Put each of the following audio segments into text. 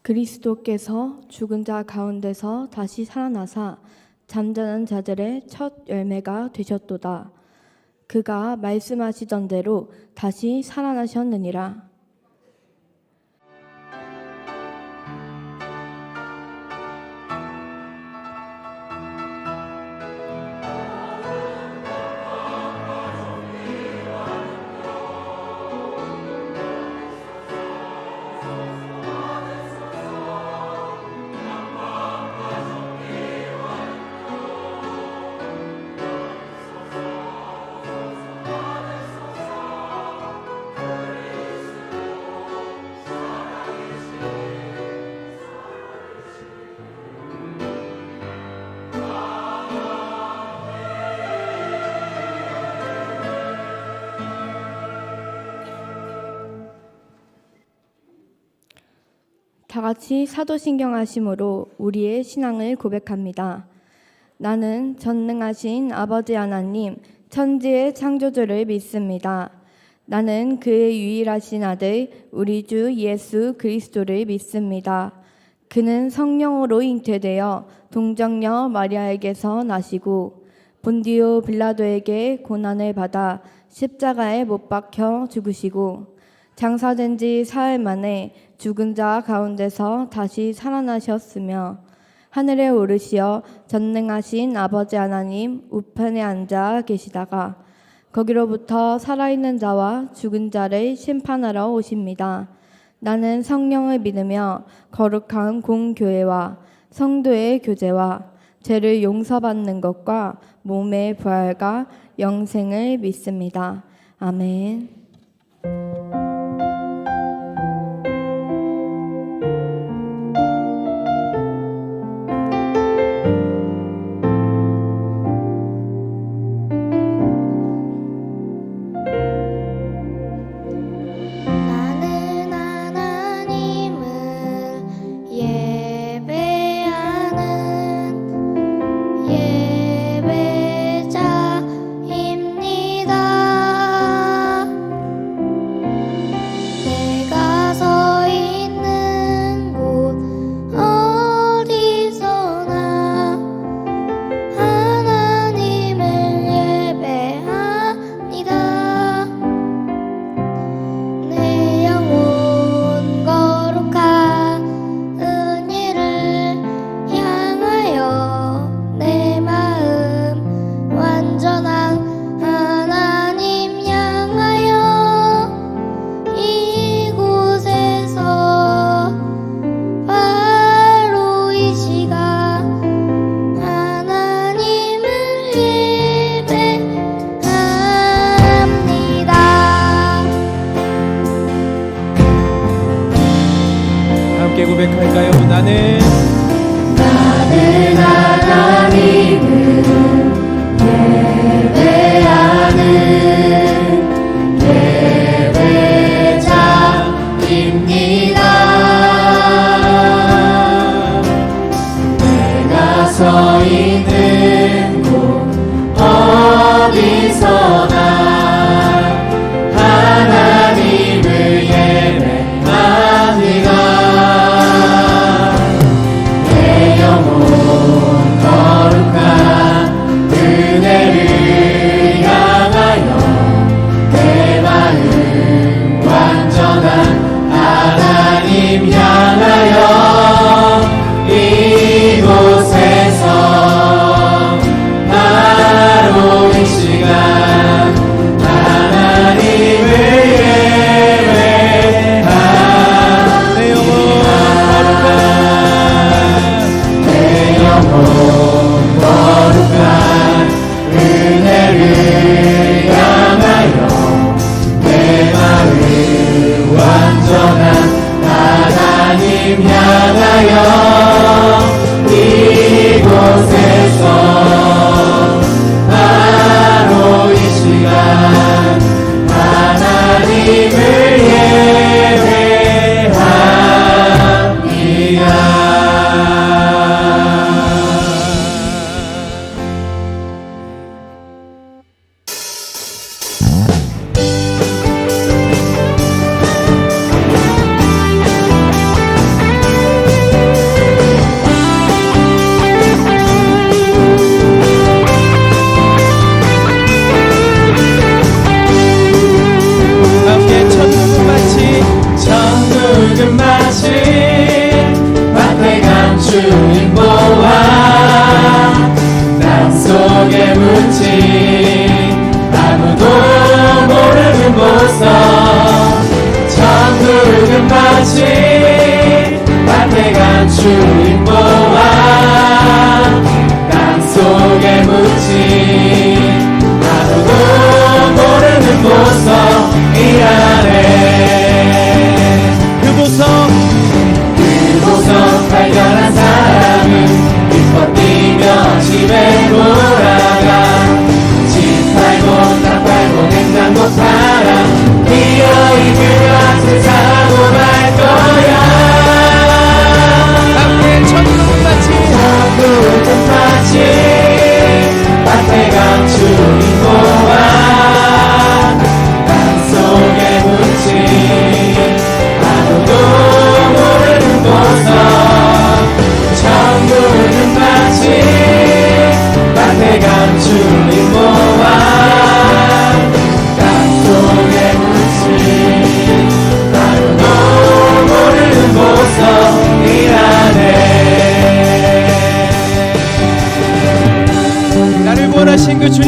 그리스도께서 죽은 자 가운데서 다시 살아나사 잠자는 자들의 첫 열매가 되셨도다. 그가 말씀하시던 대로 다시 살아나셨느니라. 다 같이 사도신경하심으로 우리의 신앙을 고백합니다. 나는 전능하신 아버지 하나님, 천지의 창조주를 믿습니다. 나는 그의 유일하신 아들, 우리 주 예수 그리스도를 믿습니다. 그는 성령으로 잉태되어 동정녀 마리아에게서 나시고 본디오 빌라도에게 고난을 받아 십자가에 못 박혀 죽으시고 장사된 지 사흘 만에 죽은 자 가운데서 다시 살아나셨으며 하늘에 오르시어 전능하신 아버지 하나님 우편에 앉아 계시다가 거기로부터 살아있는 자와 죽은 자를 심판하러 오십니다. 나는 성령을 믿으며 거룩한 공교회와 성도의 교제와 죄를 용서받는 것과 몸의 부활과 영생을 믿습니다. 아멘. 고백할까요? 나는 하나님을 예배하는 예배자입니다. 내가 서 있는 곳 어디서나 하나님을 예배합니다. 거룩한 은혜를 향하여 내 마음 완전한 하나님 향하여 이곳에서 바로 이 시간 하나님을 예배합니다. 내 영혼 거룩한 은혜를 향하여 내 마음 완전한 하나님 향하여 이곳에서 바로 이 시간 하나님을 예배합니다.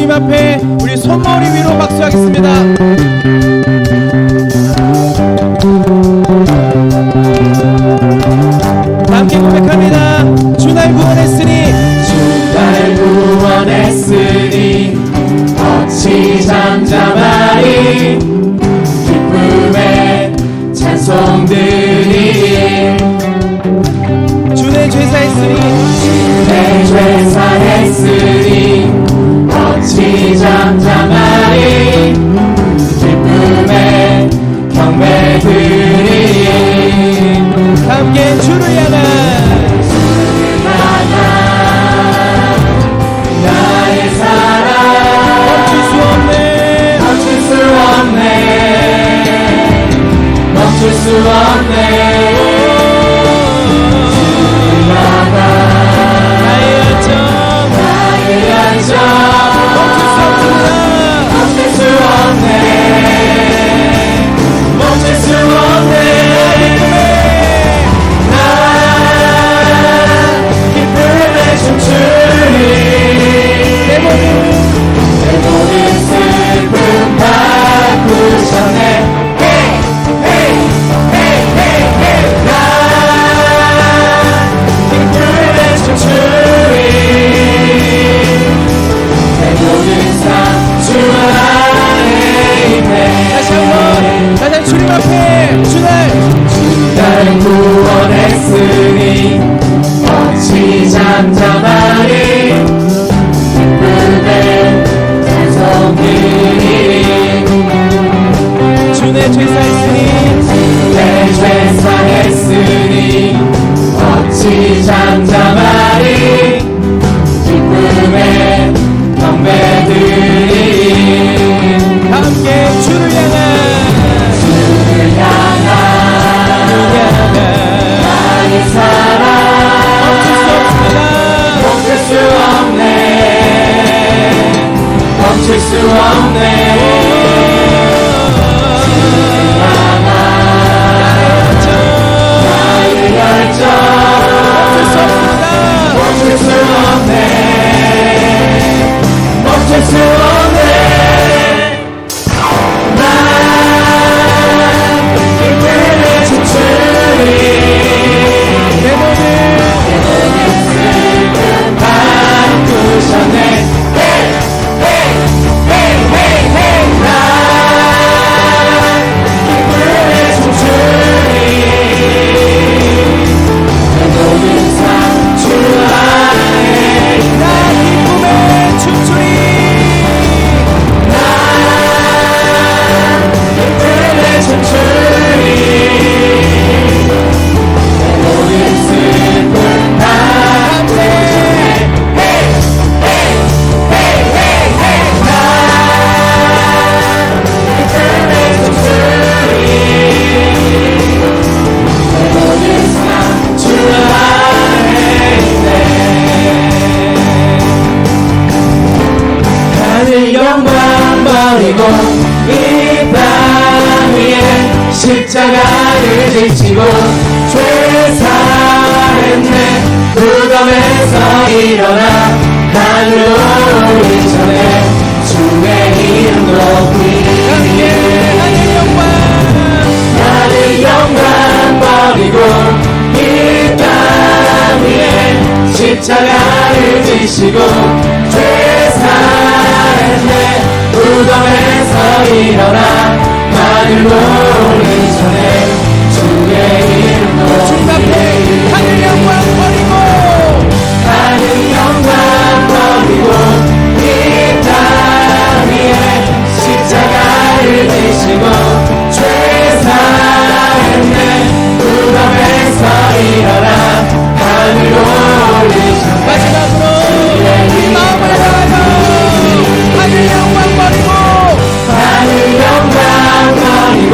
주님 앞에 우리 손머리 위로 박수하겠습니다. 함께 고백합니다. 주 날 구원했으니 주 날 구원했으니 어찌 잠잠하리 기쁨의 찬송들이 주 내 죄사했으니 내 죄사했으니 어찌 잠잠하리 기쁨의 경배들이 함께 주를 향한 나의 사랑 멈출 수 없네 멈출 수 없네 멈출 수 없네 나의 열정 나의 열정 멈출 수 없습니다. 멈출 수 없네 멈출 수 없네 나 기쁨에 춤추리 내 모든 슬픔 바꾸셨네 나 기쁨에 춤추리 내 모든 삶 주 안에 있네 다시 한번 가장 주님 앞에 주날 날 구원했으니 어찌 잠잠하리 기쁨의 찬송들이 주 내 죄사했으니 내 죄사했으니 어찌 잠잠하리 기쁨의 경배들이 함께 주를 향한 나의 사랑 멈출 수 없습니다. 멈출 수 없네 멈출 수 없네 나의 열정 멈출 수 없습니다. 멈출 수 없네 멈출 수 없네 난 기쁨에 춤추리 내 모든 바꾸셨네 난 기쁨에 춤추리 내 모든 삶 주 안에 나 기쁨에 춤추리 기쁨에 춤추리 내 모든 슬픔 하늘 영광 버리고 이 땅 위에 십자가를 지치고 죄사했네 무덤에서 일어나 하늘로 오르기 전에 주의 이름 높이 하늘 영광 하늘 영광 버리고 이 땅 위에 십자가를 지시고 죄사했네 무덤에서 일어나 하늘로 오르기 전에 주의 이름 주님 앞에 높이 하늘 영광 버리고 하늘 영광 버리고 이 땅 위에 십자가를 지시고 죄사했네 무덤에서 일어나 하늘로 올리신 마지막으로 우리 마음을 향하여 하늘 영광 버리고 하늘 영광 버리고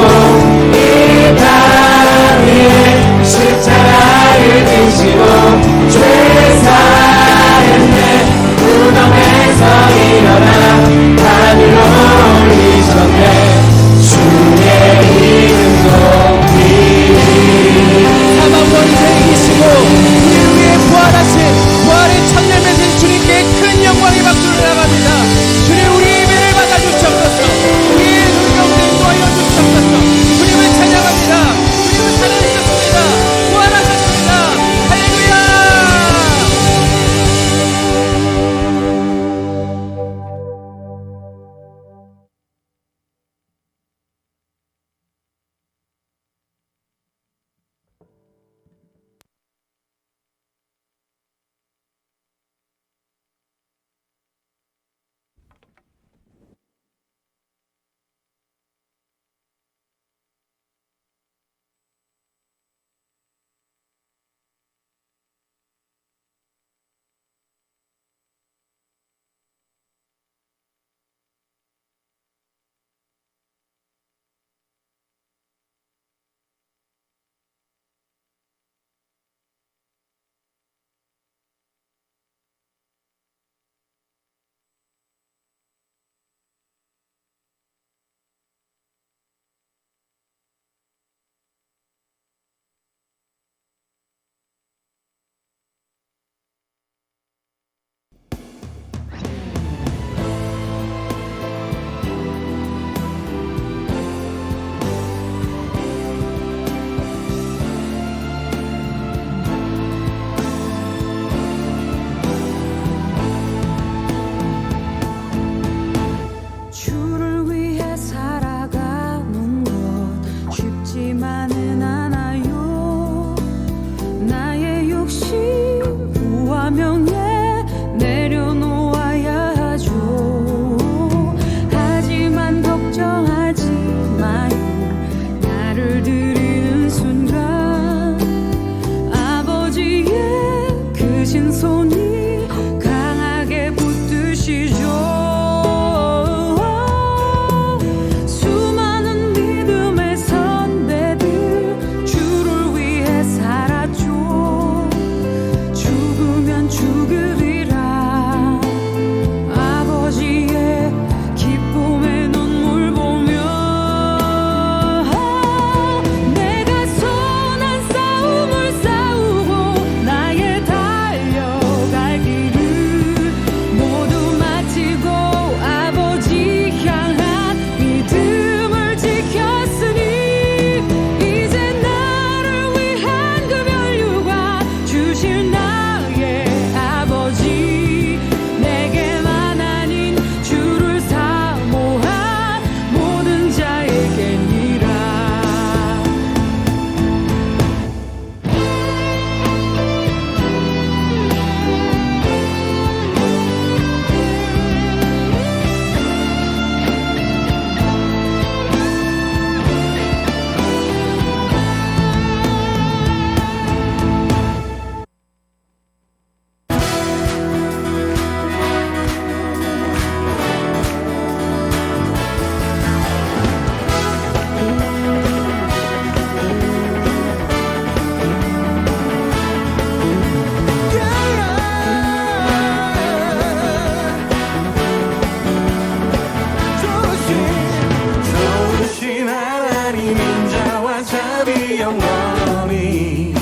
샤비 영원히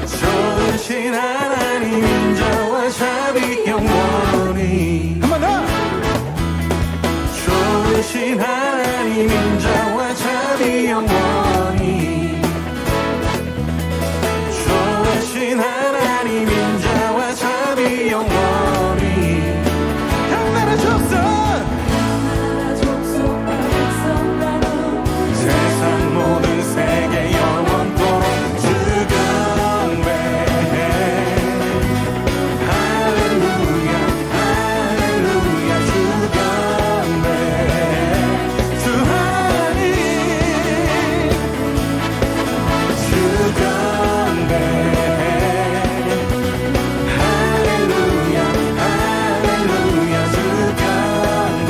좋으신 하나님 인자와 샤비 영원히 한 번 더. 좋으신 하나님 인자와 샤비 영원히 좋으신 하나님 인자와 샤비 영원히 강나라 족속 세상 모든 세계 영원토록 주경배 할렐루야 할렐루야 주경배 주 하나님 주경배 할렐루야 할렐루야 주경배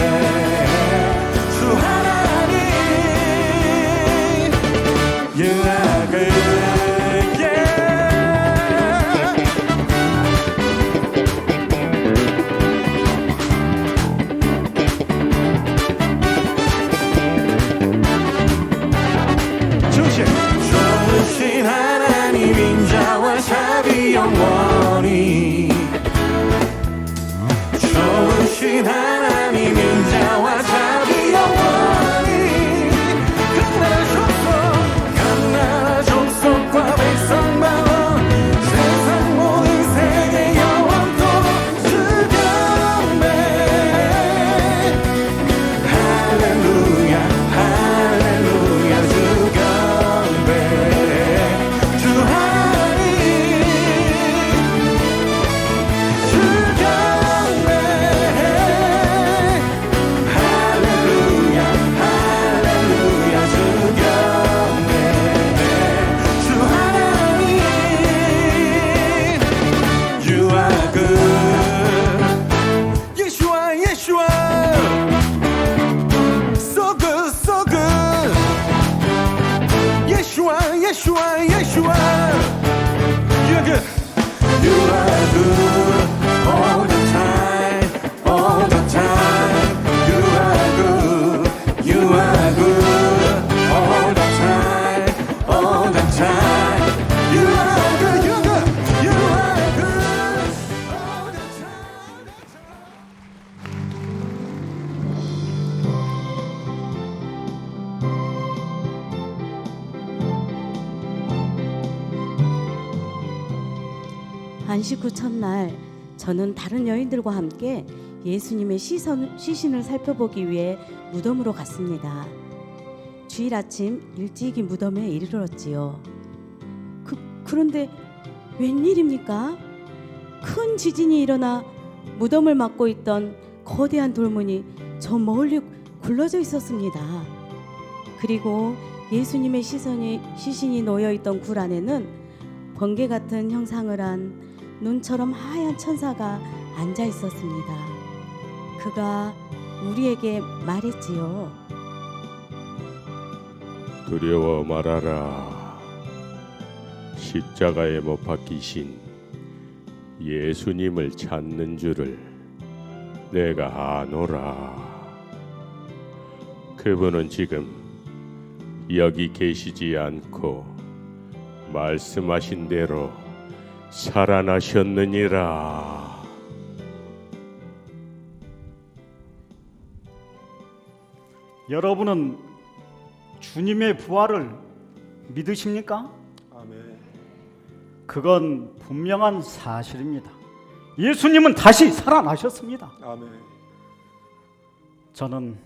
주 하나님 유학을 주신 좋으신 하나님 인자와 샤비 영원히 좋으신 하나님 인자와 샤비 영원히 강나라 족속과 백성 만원 세상 모든 세계 영원토록 주경배 할렐루야 할렐루야 주경배 주 하나님 주경배 할렐루야 할렐루야 주경배 주 하나님 You are good 예수와 예수와 so good so good 예수와 예수와 예수와 you're good You are good all the time, all the time. You are good, you are good all the time, all the time. You are good, you're good you are good all the time. 안식 후 첫날 저는 다른 여인들과 함께 예수님의 시신을 살펴보기 위해 무덤으로 갔습니다. 주일 아침 일찍이 무덤에 이르렀지요. 그런데 웬일입니까? 큰 지진이 일어나 무덤을 막고 있던 거대한 돌문이 저 멀리 굴러져 있었습니다. 그리고 예수님의 시신이 놓여있던 굴 안에는 번개 같은 형상을 한 눈처럼 하얀 천사가 앉아 있었습니다. 그가 우리에게 말했지요. 두려워 말아라. 십자가에 못 박히신 예수님을 찾는 줄을 내가 아노라. 그분은 지금 여기 계시지 않고 말씀하신 대로 살아나셨느니라. 여러분은 주님의 부활을 믿으십니까? 아멘. 그건 분명한 사실입니다. 예수님은 다시 살아나셨습니다. 아멘. 저는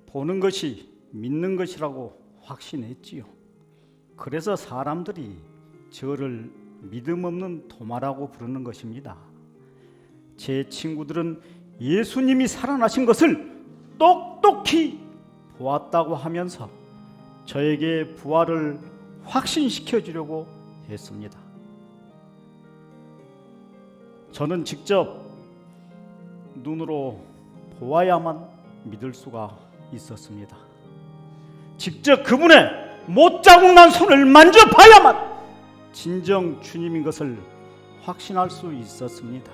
보는 것이 믿는 것이라고 확신했지요. 그래서 사람들이 저를 믿음 없는 도마라고 부르는 것입니다. 제 친구들은 예수님이 살아나신 것을 똑똑히 보았다고 하면서 저에게 부활을 확신시켜 주려고 했습니다. 저는 직접 눈으로 보아야만 믿을 수가 있었습니다. 직접 그분의 못자국 난 손을 만져봐야만 진정 주님인 것을 확신할 수 있었습니다.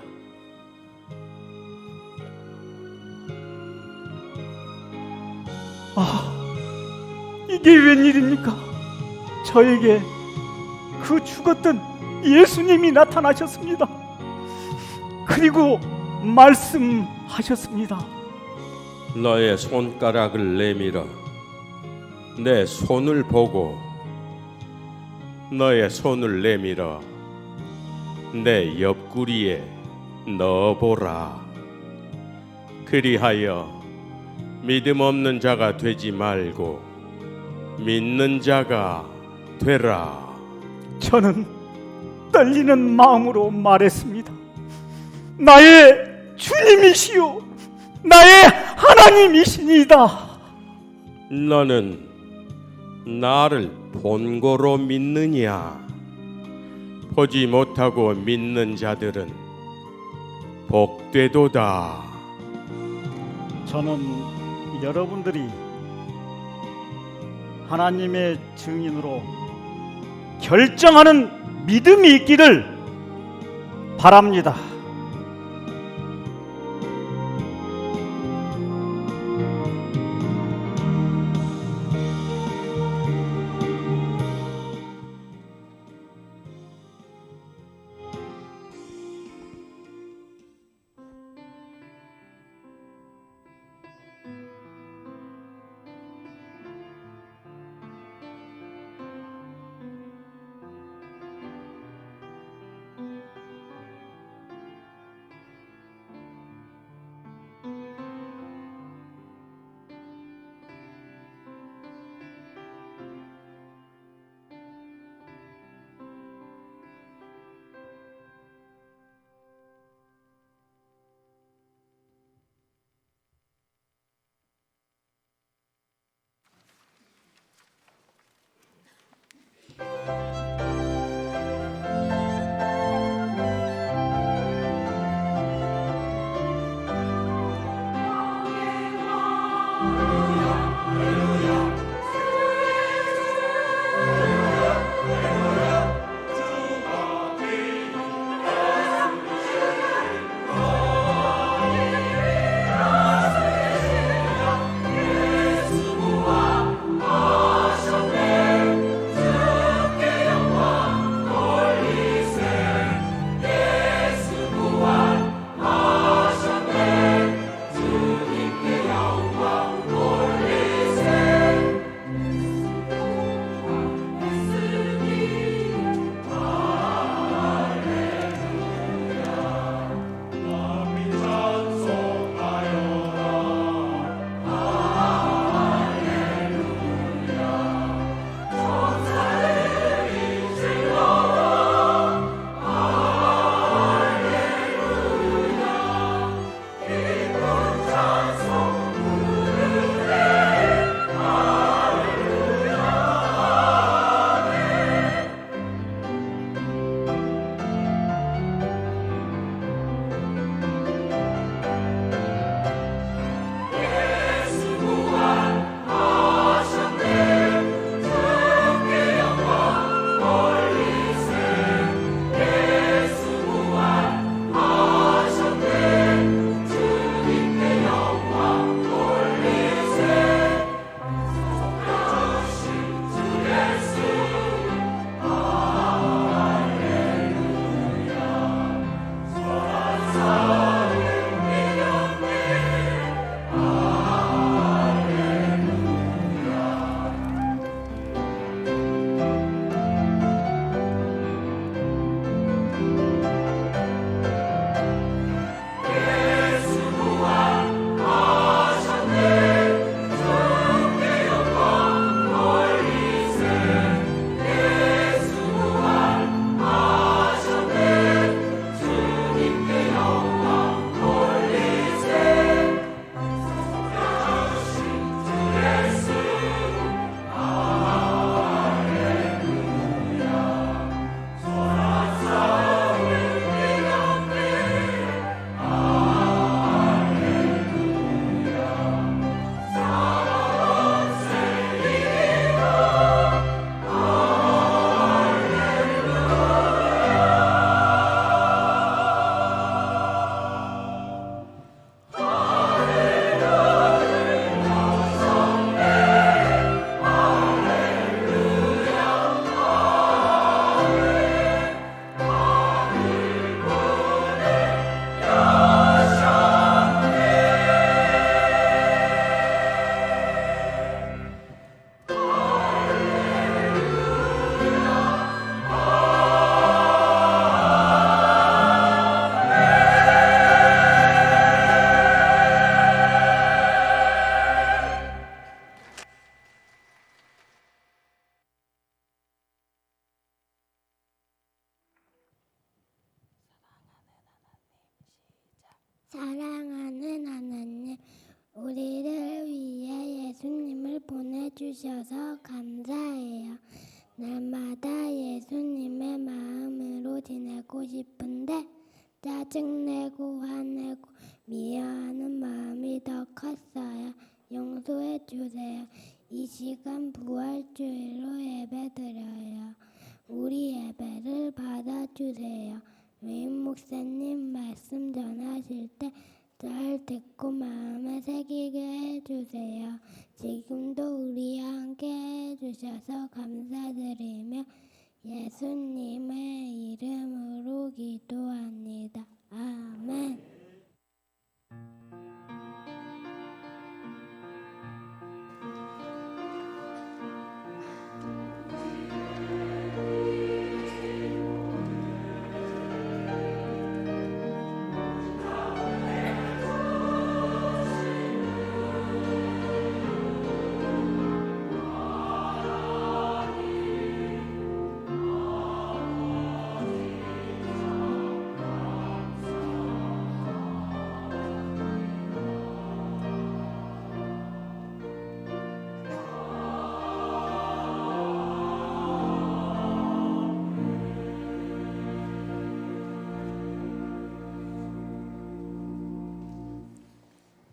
이게 웬일입니까? 저에게 그 죽었던 예수님이 나타나셨습니다. 그리고 말씀하셨습니다. 너의 손가락을 내밀어 내 손을 보고 너의 손을 내밀어 내 옆구리에 넣어보라. 그리하여 믿음 없는 자가 되지 말고 믿는 자가 되라. 저는 떨리는 마음으로 말했습니다. 나의 주님이시요 나의 하나님이시니이다. 너는 나를 본고로 믿느냐? 보지 못하고 믿는 자들은 복되도다. 저는 여러분들이 하나님의 증인으로 결정하는 믿음이 있기를 바랍니다. 사랑하는 하나님, 우리를 위해 예수님을 보내주셔서 감사해요. 날마다 예수님의 마음으로 지내고 싶은데 짜증내고 화내고 미워하는 마음이 더 컸어요. 용서해 주세요. 이 시간 부활주일로 예배드려요. 우리 예배를 받아주세요. 외인 목사님 말씀 전하실 때 잘 듣고 마음에 새기게 해주세요. 지금도 우리와 함께 해주셔서 감사드리며 예수님의 이름으로 기도합니다. 아멘.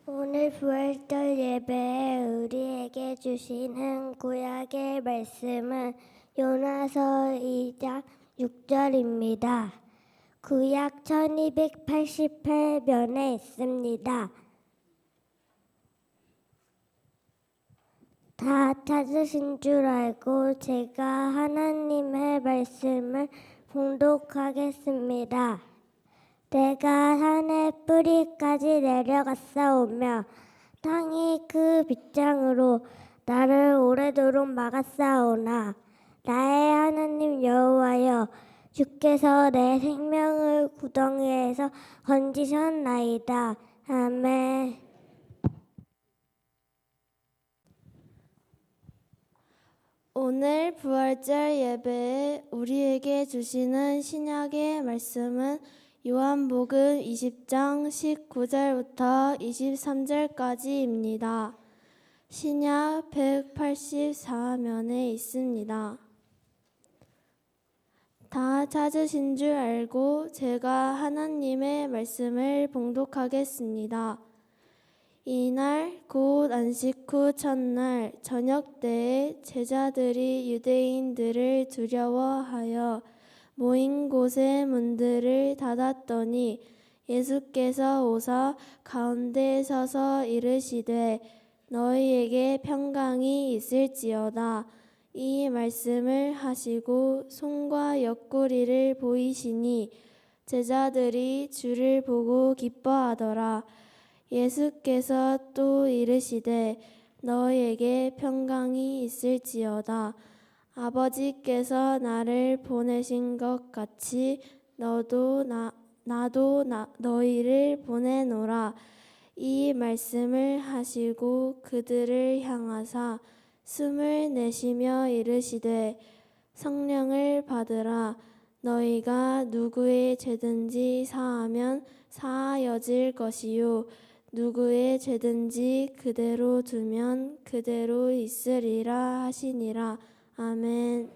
오늘 부활절 예배에 우리에게 주시는 구약의 말씀은 요나서 2장 6절입니다. 구약 1288면에 있습니다. 다 찾으신 줄 알고 제가 하나님의 말씀을 봉독하겠습니다. 내가 산의 뿌리까지 내려갔사오며 땅이 그 빗장으로 나를 오래도록 막았사오나 나의 하나님 여호와여 주께서 내 생명을 구덩이에서 건지셨나이다. 아멘. 오늘 부활절 예배에 우리에게 주시는 신약의 말씀은 요한복음 20장 19절부터 23절까지입니다. 신약 184면에 있습니다. 다 찾으신 줄 알고 제가 하나님의 말씀을 봉독하겠습니다. 이날 곧 안식 후 첫날 저녁 때에 제자들이 유대인들을 두려워하여 모인 곳의 문들을 닫았더니 예수께서 오사 가운데 서서 이르시되 너희에게 평강이 있을지어다. 이 말씀을 하시고 손과 옆구리를 보이시니 제자들이 주를 보고 기뻐하더라. 예수께서 또 이르시되 너희에게 평강이 있을지어다. 아버지께서 나를 보내신 것 같이 나도 너희를 보내노라. 이 말씀을 하시고 그들을 향하사 숨을 내쉬며 이르시되 성령을 받으라. 너희가 누구의 죄든지 사하면 사하여질 것이요 누구의 죄든지 그대로 두면 그대로 있으리라 하시니라. 아멘.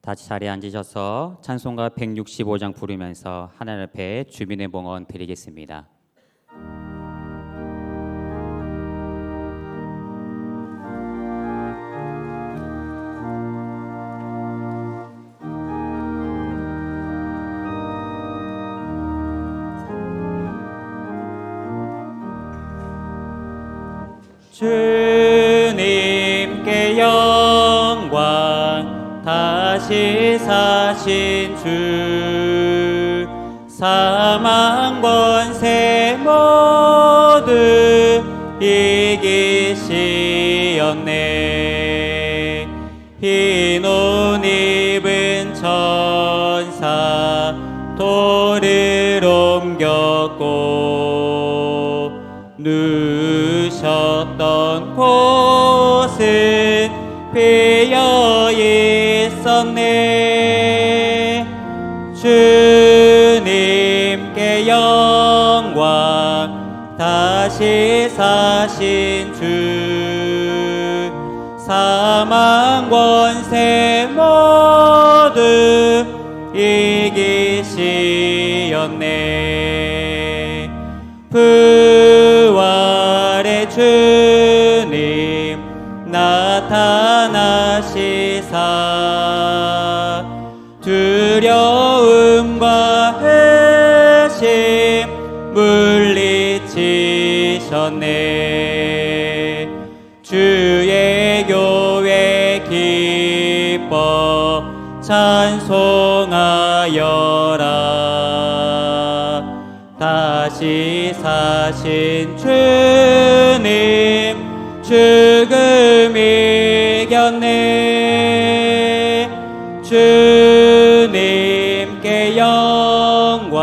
다시 자리에 앉으셔서 찬송가 165장 부르면서 하나님 앞에 주민의 봉헌 드리겠습니다. 주님께 영광 다시 사신 주 사망 권세 모두 이기시었네. 흰 옷 입은 천사 돌을 옮겼고 누셨던 곳은 비어 있었네. 영광 다시 사신 주 사망 권세 모두 이기시었네. 부활의 주님 나타나시사 두려움과 의심 물리치셨네. 주의 교회 기뻐 찬송하여라. 다시 사신 주님 죽음 이겼네. 주님께 영광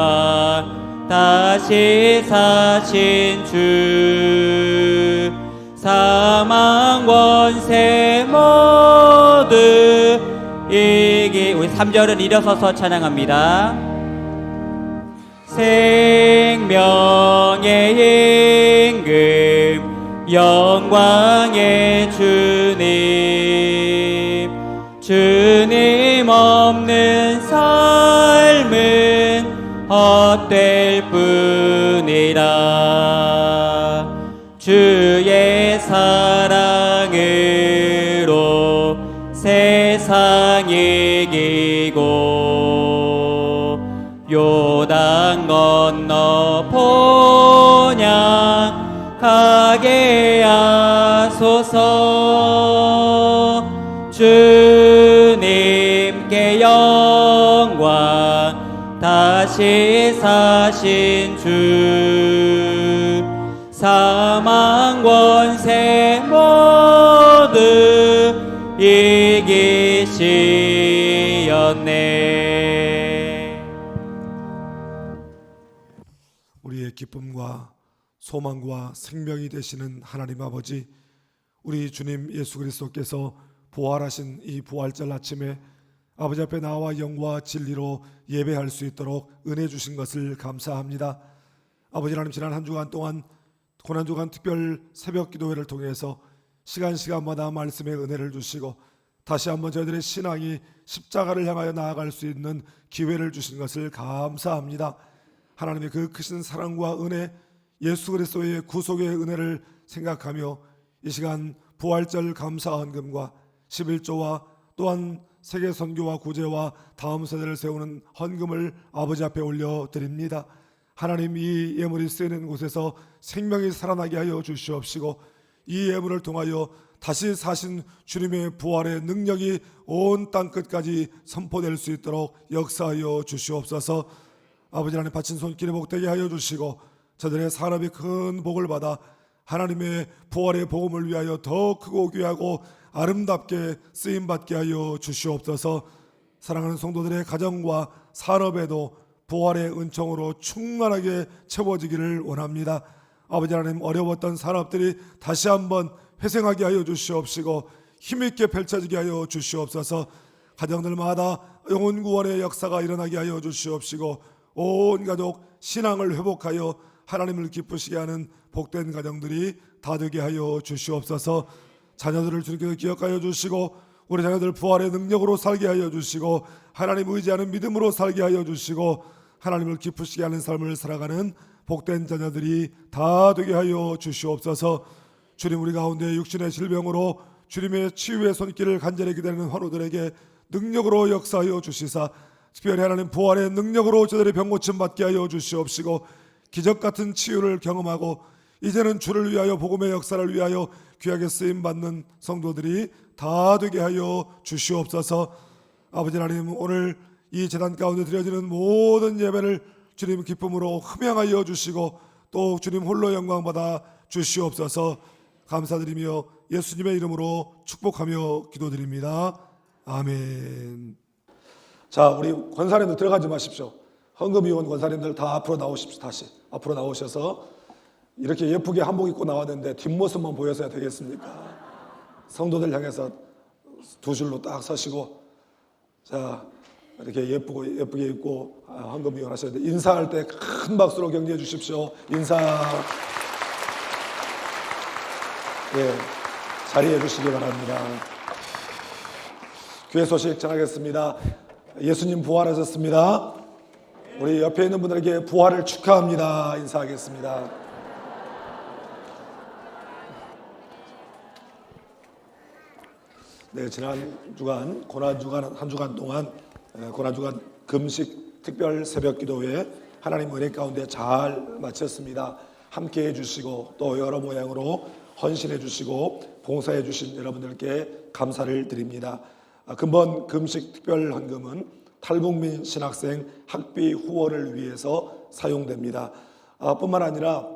다시 사신 주 사망 권세 모두 우리 3절은 일어서서 찬양합니다. 생명의 임금 영광의 주님 주님 없는 삶은 헛될 뿐이라. 주의 사랑으로 세상 이기고 요단 건너 본향 가게 하소서. 주님께 영광 다시 사신 주 사망 권세 모두 이기시었네. 우리의 기쁨과 소망과 생명이 되시는 하나님 아버지, 우리 주님 예수 그리스도께서 부활하신 이 부활절 아침에 아버지 앞에 나와 영과 진리로 예배할 수 있도록 은혜 주신 것을 감사합니다. 아버지 하나님, 지난 한 주간 동안 고난주간 특별 새벽 기도회를 통해서 시간마다 말씀의 은혜를 주시고 다시 한번 저희들의 신앙이 십자가를 향하여 나아갈 수 있는 기회를 주신 것을 감사합니다. 하나님의 그 크신 사랑과 은혜, 예수 그리스도의 구속의 은혜를 생각하며 이 시간 부활절 감사 헌금과 11조와 또한 세계 선교와 구제와 다음 세대를 세우는 헌금을 아버지 앞에 올려드립니다. 하나님, 이 예물이 쓰이는 곳에서 생명이 살아나게 하여 주시옵시고 이 예물을 통하여 다시 사신 주님의 부활의 능력이 온 땅끝까지 선포될 수 있도록 역사하여 주시옵소서. 아버지 하나님, 바친 손길에 복되게 하여 주시고 저들의 산업이 큰 복을 받아 하나님의 부활의 복음을 위하여 더 크고 귀하고 아름답게 쓰임받게 하여 주시옵소서. 사랑하는 성도들의 가정과 산업에도 부활의 은총으로 충만하게 채워지기를 원합니다. 아버지 하나님, 어려웠던 산업들이 다시 한번 회생하게 하여 주시옵시고 힘있게 펼쳐지게 하여 주시옵소서. 가정들마다 영혼 구원의 역사가 일어나게 하여 주시옵시고 온 가족 신앙을 회복하여 하나님을 기쁘시게 하는 복된 가정들이 다 되게 하여 주시옵소서. 자녀들을 주님께서 기억하여 주시고 우리 자녀들 부활의 능력으로 살게 하여 주시고 하나님 의지하는 믿음으로 살게 하여 주시고 하나님을 기쁘시게 하는 삶을 살아가는 복된 자녀들이 다 되게 하여 주시옵소서. 주님, 우리 가운데 육신의 질병으로 주님의 치유의 손길을 간절히 기다리는 환우들에게 능력으로 역사하여 주시사 특별히 하나님 부활의 능력으로 저들의 병 고침 받게 하여 주시옵시고 기적 같은 치유를 경험하고 이제는 주를 위하여 복음의 역사를 위하여 귀하게 쓰임받는 성도들이 다 되게 하여 주시옵소서. 아버지 하나님, 오늘 이 제단 가운데 드려지는 모든 예배를 주님 기쁨으로 흠양하여 주시고 또 주님 홀로 영광 받아 주시옵소서. 감사드리며 예수님의 이름으로 축복하며 기도드립니다. 아멘. 자, 우리 권사님들 들어가지 마십시오. 헌금위원 권사님들 다 앞으로 나오십시오. 다시 앞으로 나오셔서 이렇게 예쁘게 한복 입고 나왔는데 뒷모습만 보여서야 되겠습니까? 성도들 향해서 두 줄로 딱 서시고, 자, 이렇게 예쁘게 입고 황금 위원하셨는데 인사할 때 큰 박수로 격려해 주십시오. 인사. 예, 자리해 주시기 바랍니다. 교회 소식 전하겠습니다. 예수님 부활하셨습니다. 우리 옆에 있는 분들에게 부활을 축하합니다. 인사하겠습니다. 네, 지난 주간 한 주간 동안 고난 주간 금식 특별 새벽 기도회 하나님 은혜 가운데 잘 마쳤습니다. 함께 해주시고 또 여러 모양으로 헌신해 주시고 봉사해 주신 여러분들께 감사를 드립니다. 근본 금식 특별 헌금은 탈북민 신학생 학비 후원을 위해서 사용됩니다. 뿐만 아니라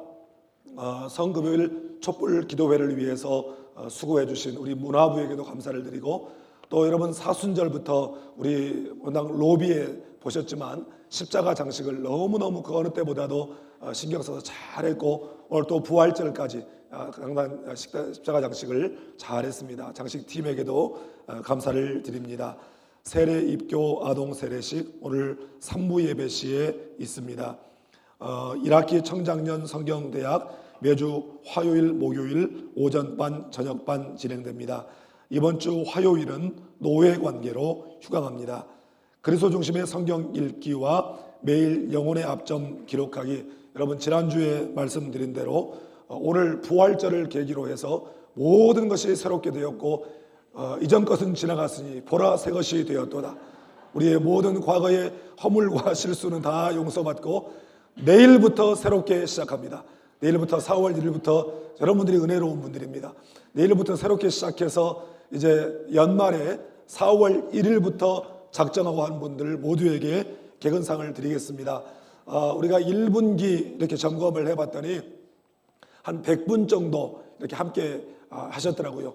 성금요일 촛불 기도회를 위해서 수고해 주신 우리 문화부에게도 감사를 드리고 또 여러분 사순절부터 우리 원당 로비에 보셨지만 십자가 장식을 너무너무 그 어느 때보다도 신경 써서 잘했고 오늘 또 부활절까지 강단 십자가 장식을 잘했습니다. 장식팀에게도 감사를 드립니다. 세례 입교 아동 세례식 오늘 3부 예배 시에 있습니다. 1학기 청장년 성경대학 매주 화요일 목요일 오전반 저녁반 진행됩니다. 이번 주 화요일은 노예관계로 휴강합니다. 그리스도 중심의 성경 읽기와 매일 영혼의 앞점 기록하기, 여러분 지난주에 말씀드린 대로 오늘 부활절을 계기로 해서 모든 것이 새롭게 되었고 이전 것은 지나갔으니 보라 새 것이 되었도다. 우리의 모든 과거의 허물과 실수는 다 용서받고 내일부터 새롭게 시작합니다. 내일부터 4월 1일부터 여러분들이 은혜로운 분들입니다. 내일부터 새롭게 시작해서 이제 연말에 4월 1일부터 작정하고 한 분들 모두에게 개근상을 드리겠습니다. 우리가 1분기 이렇게 점검을 해봤더니 한 100분 정도 이렇게 함께 하셨더라고요.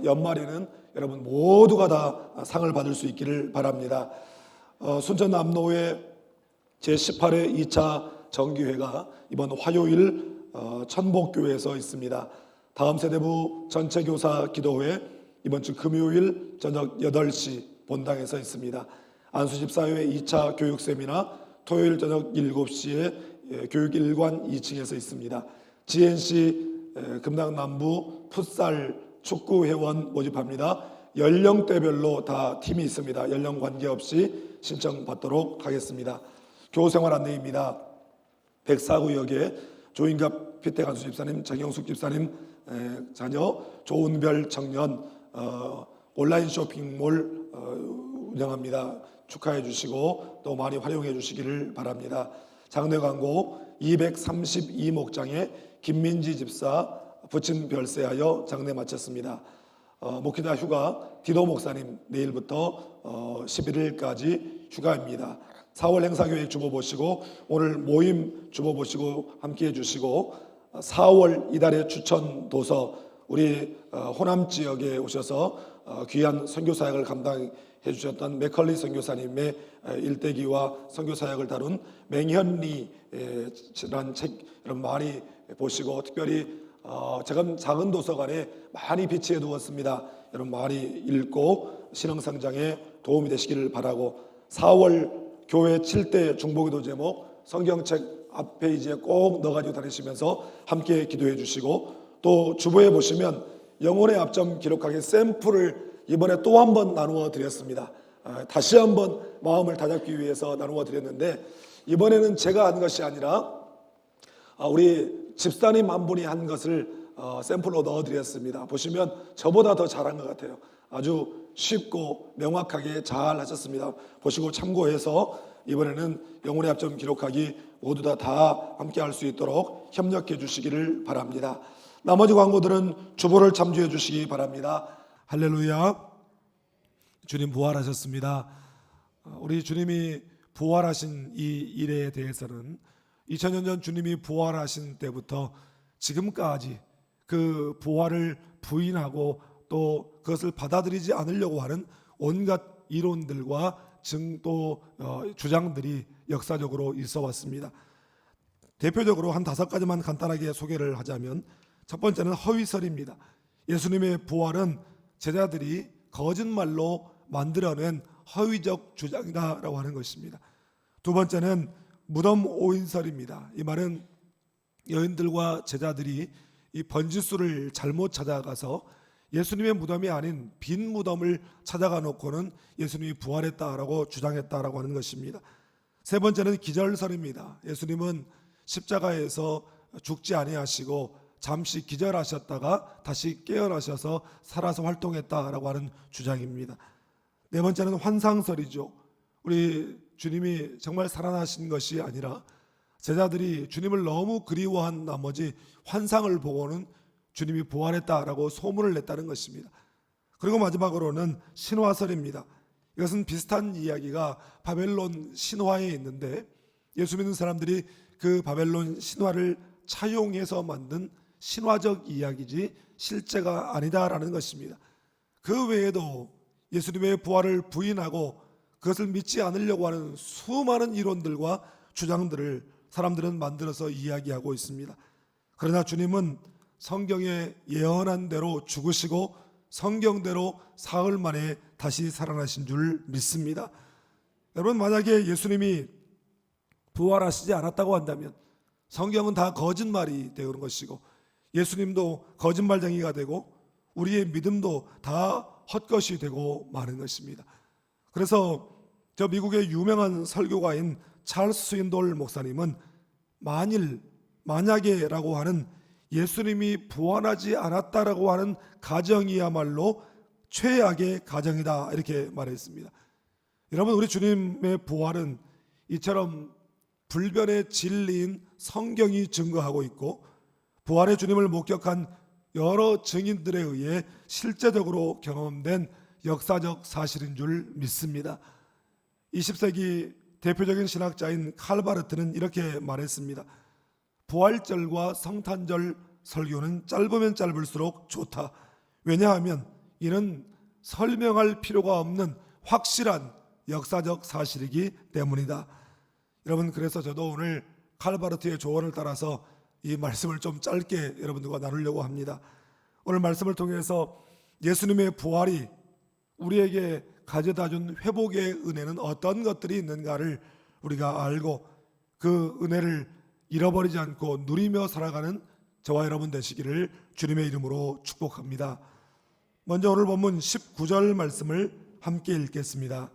연말에는 여러분 모두가 다 상을 받을 수 있기를 바랍니다. 순천 남로의 제18회 2차 정기회가 이번 화요일 천복교회에서 있습니다. 다음 세대부 전체교사 기도회 이번 주 금요일 저녁 8시 본당에서 있습니다. 안수집사회 2차 교육 세미나 토요일 저녁 7시에 교육일관 2층에서 있습니다. GNC 금당 남부 풋살 축구회원 모집합니다. 연령대별로 다 팀이 있습니다. 연령 관계없이 신청받도록 하겠습니다. 교우생활 안내입니다. 백사구역에 조인갑 피택 안수 집사님, 정영숙 집사님 자녀 조은별 청년 온라인 쇼핑몰 운영합니다. 축하해 주시고 또 많이 활용해 주시기를 바랍니다. 장례 광고 232목장에 김민지 집사 부친 별세하여 장례 마쳤습니다. 목회자 휴가 디도 목사님 내일부터 11일까지 휴가입니다. 4월 행사계획 주보 보시고 오늘 모임 주보 보시고 함께해 주시고 4월 이달의 추천 도서 우리 호남 지역에 오셔서 귀한 선교사역을 감당해 주셨던 맥컬리 선교사님의 일대기와 선교사역을 다룬 맹현리라는 책 여러분 많이 보시고 특별히 작은 도서관에 많이 비치해 두었습니다. 여러분 많이 읽고 신앙성장에 도움이 되시기를 바라고 4월 교회 7대 중보기도 제목 성경책 앞 페이지에 꼭 넣어가지고 다니시면서 함께 기도해 주시고 또 주보에 보시면 영혼의 앞점 기록하기 샘플을 이번에 또 한 번 나누어 드렸습니다. 다시 한번 마음을 다잡기 위해서 나누어 드렸는데 이번에는 제가 한 것이 아니라 우리 집사님 한 분이 한 것을 샘플로 넣어 드렸습니다. 보시면 저보다 더 잘한 것 같아요. 아주 쉽고 명확하게 잘 하셨습니다. 보시고 참고해서 이번에는 영혼의 앞점 기록하기 모두 다 함께 할 수 있도록 협력해 주시기를 바랍니다. 나머지 광고들은 주보를 참조해 주시기 바랍니다. 할렐루야. 주님 부활하셨습니다. 우리 주님이 부활하신 이 일에 대해서는 2000년 전 주님이 부활하신 때부터 지금까지 그 부활을 부인하고 또 그것을 받아들이지 않으려고 하는 온갖 이론들과 또 주장들이 역사적으로 있어 왔습니다. 대표적으로 한 5가지만 간단하게 소개를 하자면 첫 번째는 허위설입니다. 예수님의 부활은 제자들이 거짓말로 만들어낸 허위적 주장이다라고 하는 것입니다. 두 번째는 무덤 오인설입니다. 이 말은 여인들과 제자들이 이 번지수를 잘못 찾아가서 예수님의 무덤이 아닌 빈 무덤을 찾아가 놓고는 예수님이 부활했다라고 주장했다라고 하는 것입니다. 세 번째는 기절설입니다. 예수님은 십자가에서 죽지 아니하시고 잠시 기절하셨다가 다시 깨어나셔서 살아서 활동했다라고 하는 주장입니다. 네 번째는 환상설이죠. 우리 주님이 정말 살아나신 것이 아니라 제자들이 주님을 너무 그리워한 나머지 환상을 보고는 주님이 부활했다라고 소문을 냈다는 것입니다. 그리고 마지막으로는 신화설입니다. 이것은 비슷한 이야기가 바벨론 신화에 있는데 예수 믿는 사람들이 그 바벨론 신화를 차용해서 만든 신화적 이야기지 실제가 아니다라는 것입니다. 그 외에도 예수님의 부활을 부인하고 그것을 믿지 않으려고 하는 수많은 이론들과 주장들을 사람들은 만들어서 이야기하고 있습니다. 그러나 주님은 성경에 예언한 대로 죽으시고 성경대로 사흘 만에 다시 살아나신 줄 믿습니다. 여러분, 만약에 예수님이 부활하시지 않았다고 한다면 성경은 다 거짓말이 되는 것이고 예수님도 거짓말쟁이가 되고 우리의 믿음도 다 헛것이 되고 마는 것입니다. 그래서 저 미국의 유명한 설교가인 찰스 스윈돌 목사님은 만약에라고 하는 예수님이 부활하지 않았다라고 하는 가정이야말로 최악의 가정이다 이렇게 말했습니다. 여러분, 우리 주님의 부활은 이처럼 불변의 진리인 성경이 증거하고 있고 부활의 주님을 목격한 여러 증인들에 의해 실제적으로 경험된 역사적 사실인 줄 믿습니다. 20세기 대표적인 신학자인 칼바르트는 이렇게 말했습니다. 부활절과 성탄절 설교는 짧으면 짧을수록 좋다. 왜냐하면 이는 설명할 필요가 없는 확실한 역사적 사실이기 때문이다. 여러분, 그래서 저도 오늘 칼바르트의 조언을 따라서 이 말씀을 좀 짧게 여러분들과 나누려고 합니다. 오늘 말씀을 통해서 예수님의 부활이 우리에게 가져다준 회복의 은혜는 어떤 것들이 있는가를 우리가 알고 그 은혜를 잃어버리지 않고 누리며 살아가는 저와 여러분 되시기를 주님의 이름으로 축복합니다. 먼저 오늘 본문 19절 말씀을 함께 읽겠습니다.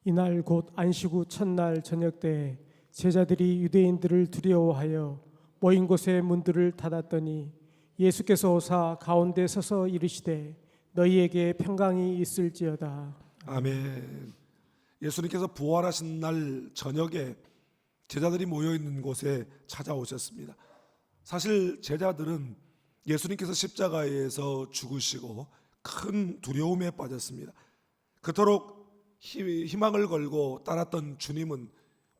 이날 곧 안식 후 첫날 저녁 때 제자들이 유대인들을 두려워하여 모인 곳의 문들을 닫았더니 예수께서 오사 가운데 서서 이르시되 너희에게 평강이 있을지어다. 아멘. 예수님께서 부활하신 날 저녁에 제자들이 모여있는 곳에 찾아오셨습니다. 사실 제자들은 예수님께서 십자가에서 죽으시고 큰 두려움에 빠졌습니다. 그토록 희망을 걸고 따랐던 주님은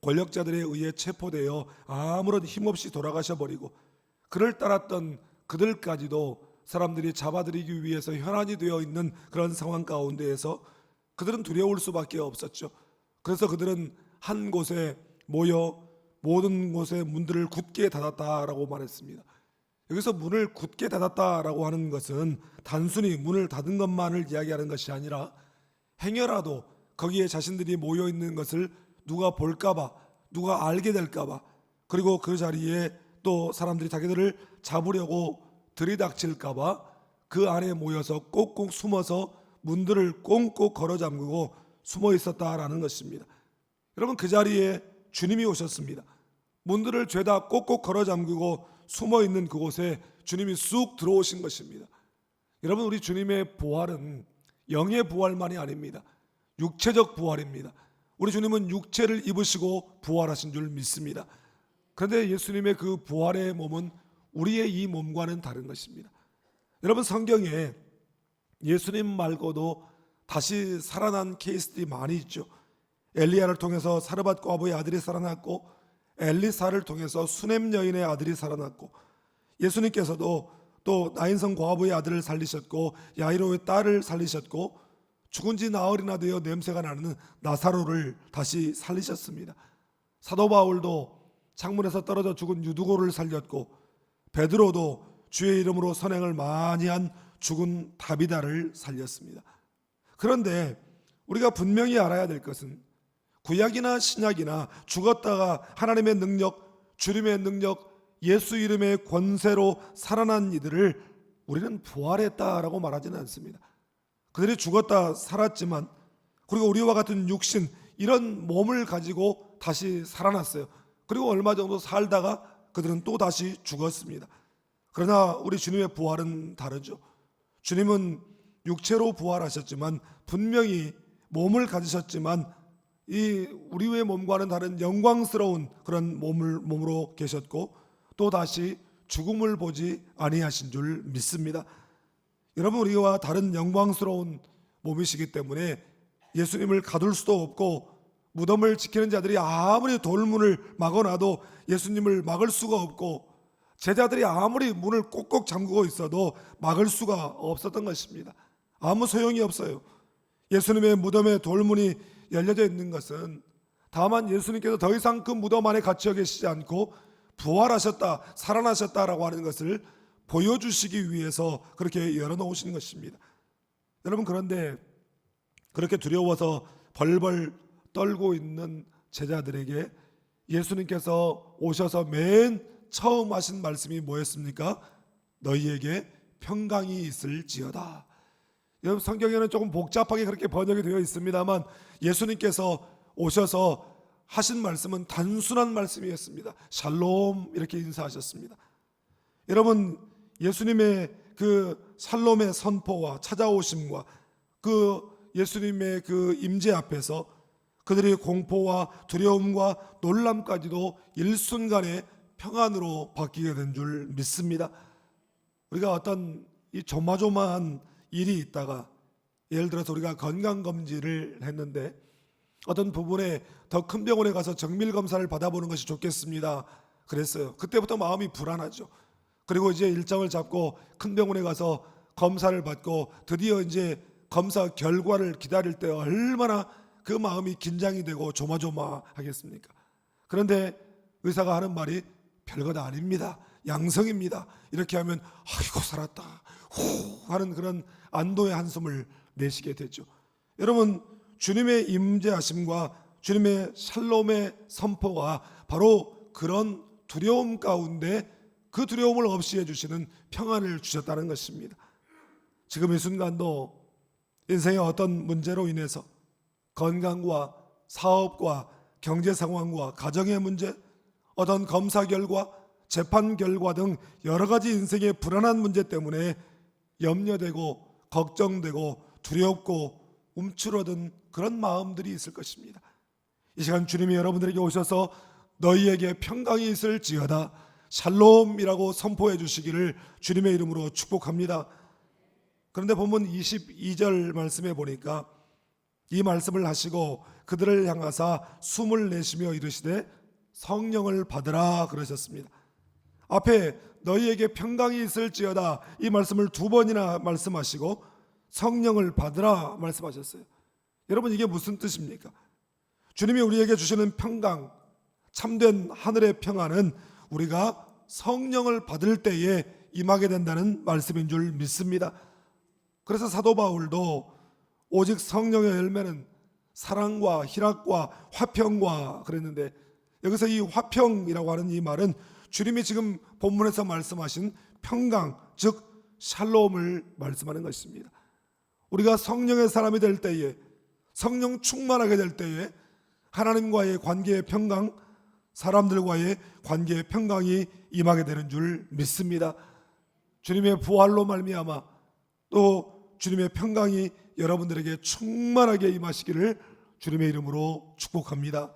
권력자들에 의해 체포되어 아무런 힘없이 돌아가셔 버리고 그를 따랐던 그들까지도 사람들이 잡아들이기 위해서 현안이 되어 있는 그런 상황 가운데에서 그들은 두려울 수밖에 없었죠. 그래서 그들은 한 곳에 모여 모든 곳의 문들을 굳게 닫았다라고 말했습니다. 여기서 문을 굳게 닫았다라고 하는 것은 단순히 문을 닫은 것만을 이야기하는 것이 아니라 행여라도 거기에 자신들이 모여 있는 것을 누가 볼까봐, 누가 알게 될까봐, 그리고 그 자리에 또 사람들이 자기들을 잡으려고 들이닥칠까봐 그 안에 모여서 꼭꼭 숨어서 문들을 꽁꽁 걸어 잠그고 숨어 있었다라는 것입니다. 여러분, 그 자리에 주님이 오셨습니다. 문들을 죄다 꼭꼭 걸어 잠그고 숨어 있는 그곳에 주님이 쑥 들어오신 것입니다. 여러분, 우리 주님의 부활은 영의 부활만이 아닙니다. 육체적 부활입니다. 우리 주님은 육체를 입으시고 부활하신 줄 믿습니다. 그런데 예수님의 그 부활의 몸은 우리의 이 몸과는 다른 것입니다. 여러분, 성경에 예수님 말고도 다시 살아난 케이스들이 많이 있죠. 엘리야를 통해서 사르밧 과부의 아들이 살아났고 엘리사를 통해서 수넴 여인의 아들이 살아났고 예수님께서도 또 나인성 과부의 아들을 살리셨고 야이로의 딸을 살리셨고 죽은 지 나흘이나 되어 냄새가 나는 나사로를 다시 살리셨습니다. 사도 바울도 창문에서 떨어져 죽은 유두고를 살렸고 베드로도 주의 이름으로 선행을 많이 한 죽은 다비다를 살렸습니다. 그런데 우리가 분명히 알아야 될 것은 구약이나 신약이나 죽었다가 하나님의 능력, 주님의 능력, 예수 이름의 권세로 살아난 이들을 우리는 부활했다라고 말하지는 않습니다. 그들이 죽었다 살았지만, 그리고 우리와 같은 육신, 이런 몸을 가지고 다시 살아났어요. 그리고 얼마 정도 살다가 그들은 또 다시 죽었습니다. 그러나 우리 주님의 부활은 다르죠. 주님은 육체로 부활하셨지만, 분명히 몸을 가지셨지만 이 우리의 몸과는 다른 영광스러운 그런 몸으로 계셨고, 또 다시 죽음을 보지 아니하신 줄 믿습니다. 여러분, 우리와 다른 영광스러운 몸이시기 때문에 예수님을 가둘 수도 없고, 무덤을 지키는 자들이 아무리 돌문을 막아놔도 예수님을 막을 수가 없고, 제자들이 아무리 문을 꼭꼭 잠그고 있어도 막을 수가 없었던 것입니다. 아무 소용이 없어요. 예수님의 무덤의 돌문이 열려져 있는 것은 다만 예수님께서 더 이상 그 무덤 안에 갇혀 계시지 않고 부활하셨다, 살아나셨다라고 하는 것을 보여주시기 위해서 그렇게 열어놓으시는 것입니다. 여러분, 그런데 그렇게 두려워서 벌벌 떨고 있는 제자들에게 예수님께서 오셔서 맨 처음 하신 말씀이 뭐였습니까? 너희에게 평강이 있을지어다. 여러분, 성경에는 조금 복잡하게 그렇게 번역이 되어 있습니다만 예수님께서 오셔서 하신 말씀은 단순한 말씀이었습니다. 샬롬, 이렇게 인사하셨습니다. 여러분, 예수님의 그 샬롬의 선포와 찾아오심과 그 예수님의 그 임재 앞에서 그들의 공포와 두려움과 놀람까지도 일순간에 평안으로 바뀌게 된 줄 믿습니다. 우리가 어떤 이 조마조마한 일이 있다가, 예를 들어서 우리가 건강검진을 했는데 어떤 부분에 더 큰 병원에 가서 정밀검사를 받아보는 것이 좋겠습니다 그랬어요. 그때부터 마음이 불안하죠. 그리고 이제 일정을 잡고 큰 병원에 가서 검사를 받고 드디어 이제 검사 결과를 기다릴 때 얼마나 그 마음이 긴장이 되고 조마조마하겠습니까? 그런데 의사가 하는 말이 별것 아닙니다, 양성입니다, 이렇게 하면 아이고 살았다 후 하는 그런 안도의 한숨을 내쉬게 되죠. 여러분, 주님의 임재하심과 주님의 샬롬의 선포가 바로 그런 두려움 가운데 그 두려움을 없이 해주시는 평안을 주셨다는 것입니다. 지금 이 순간도 인생의 어떤 문제로 인해서 건강과 사업과 경제 상황과 가정의 문제, 어떤 검사 결과, 재판 결과 등 여러 가지 인생의 불안한 문제 때문에 염려되고 걱정되고 두렵고 움츠러든 그런 마음들이 있을 것입니다. 이 시간 주님이 여러분들에게 오셔서 너희에게 평강이 있을지어다, 샬롬이라고 선포해 주시기를 주님의 이름으로 축복합니다. 그런데 본문 22절 말씀에 보니까 이 말씀을 하시고 그들을 향하사 숨을 내쉬며 이르시되 성령을 받으라 그러셨습니다. 앞에 너희에게 평강이 있을지어다 이 말씀을 두 번이나 말씀하시고 성령을 받으라 말씀하셨어요. 여러분, 이게 무슨 뜻입니까? 주님이 우리에게 주시는 평강, 참된 하늘의 평안은 우리가 성령을 받을 때에 임하게 된다는 말씀인 줄 믿습니다. 그래서 사도 바울도 오직 성령의 열매는 사랑과 희락과 화평과 그랬는데, 여기서 이 화평이라고 하는 이 말은 주님이 지금 본문에서 말씀하신 평강, 즉 샬롬을 말씀하는 것입니다. 우리가 성령의 사람이 될 때에, 성령 충만하게 될 때에 하나님과의 관계의 평강, 사람들과의 관계의 평강이 임하게 되는 줄 믿습니다. 주님의 부활로 말미암아 또 주님의 평강이 여러분들에게 충만하게 임하시기를 주님의 이름으로 축복합니다.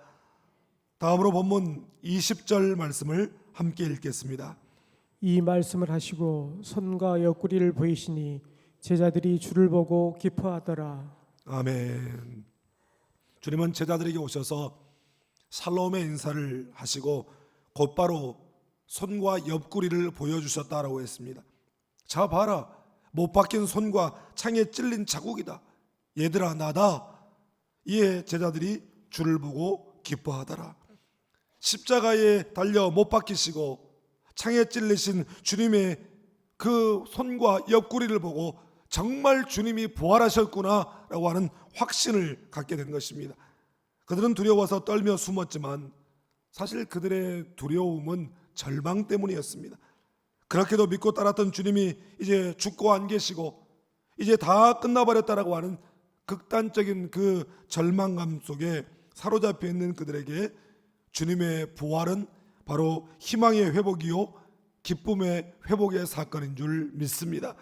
다음으로 본문 20절 말씀을 함께 읽겠습니다. 이 말씀을 하시고 손과 옆구리를 보이시니 제자들이 주를 보고 기뻐하더라. 아멘. 주님은 제자들에게 오셔서 샬롬의 인사를 하시고 곧바로 손과 옆구리를 보여주셨다라고 했습니다. 자 봐라, 못 박힌 손과 창에 찔린 자국이다. 얘들아 나다. 이에 제자들이 주를 보고 기뻐하더라. 십자가에 달려 못 박히시고 창에 찔리신 주님의 그 손과 옆구리를 보고 정말 주님이 부활하셨구나라고 하는 확신을 갖게 된 것입니다. 그들은 두려워서 떨며 숨었지만 사실 그들의 두려움은 절망 때문이었습니다. 그렇게도 믿고 따랐던 주님이 이제 죽고 안 계시고 이제 다 끝나버렸다라고 하는 극단적인 그 절망감 속에 사로잡혀 있는 그들에게 주님의 부활은 바로 희망의 회복이요 기쁨의 회복의 사건인 줄 믿습니다.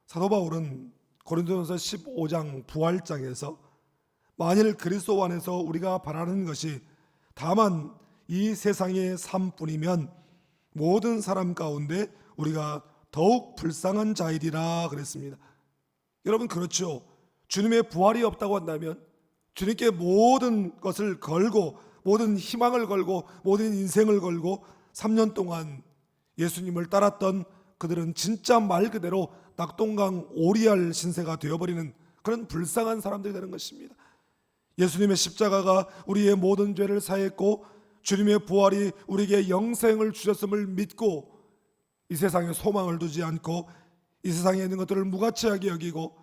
사도 바울은 고린도전서 15장 부활장에서 만일 그리스도 안에서 우리가 바라는 것이 다만 이 세상의 삶뿐이면 모든 사람 가운데 우리가 더욱 불쌍한 자이리라 그랬습니다. 여러분 그렇죠. 주님의 부활이 없다고 한다면 주님께 모든 것을 걸고 모든 희망을 걸고 모든 인생을 걸고 3년 동안 예수님을 따랐던 그들은 진짜 말 그대로 낙동강 오리알 신세가 되어버리는 그런 불쌍한 사람들이 되는 것입니다. 예수님의 십자가가 우리의 모든 죄를 사했고 주님의 부활이 우리에게 영생을 주셨음을 믿고 이 세상에 소망을 두지 않고 이 세상에 있는 것들을 무가치하게 여기고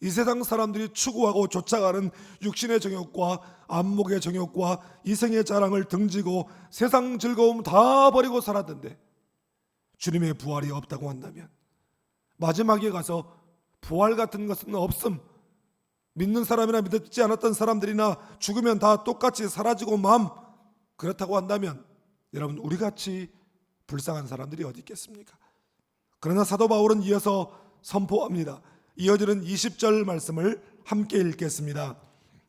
이 세상 사람들이 추구하고 쫓아가는 육신의 정욕과 안목의 정욕과 이생의 자랑을 등지고 세상 즐거움 다 버리고 살았는데 주님의 부활이 없다고 한다면 마지막에 가서 부활 같은 것은 없음, 믿는 사람이나 믿지 않았던 사람들이나 죽으면 다 똑같이 사라지고 맘, 그렇다고 한다면 여러분 우리같이 불쌍한 사람들이 어디 있겠습니까? 그러나 사도 바울은 이어서 선포합니다. 이어지는 20절 말씀을 함께 읽겠습니다.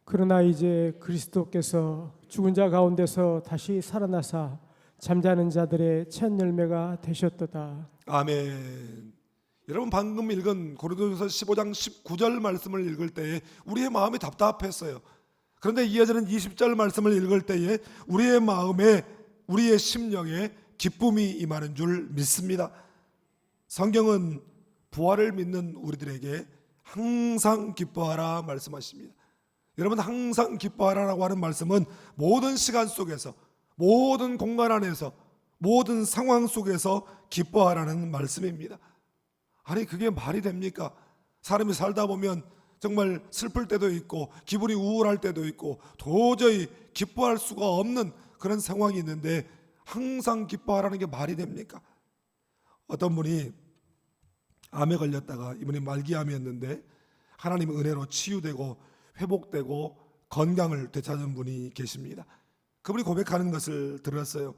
그러나 이제 그리스도께서 죽은 자 가운데서 다시 살아나사 잠자는 자들의 첫 열매가 되셨도다. 아멘. 여러분 방금 읽은 고린도전서 15장 19절 말씀을 읽을 때에 우리의 마음이 답답했어요. 그런데 이어지는 20절 말씀을 읽을 때에 우리의 마음에 우리의 심령에 기쁨이 임하는 줄 믿습니다. 성경은 부활을 믿는 우리들에게 항상 기뻐하라 말씀하십니다. 여러분 항상 기뻐하라라고 하는 말씀은 모든 시간 속에서 모든 공간 안에서 모든 상황 속에서 기뻐하라는 말씀입니다. 아니 그게 말이 됩니까? 사람이 살다 보면 정말 슬플 때도 있고 기분이 우울할 때도 있고 도저히 기뻐할 수가 없는 그런 상황이 있는데 항상 기뻐하라는 게 말이 됩니까? 어떤 분이 암에 걸렸다가 이분이 말기암이었는데 하나님의 은혜로 치유되고 회복되고 건강을 되찾은 분이 계십니다. 그분이 고백하는 것을 들었어요.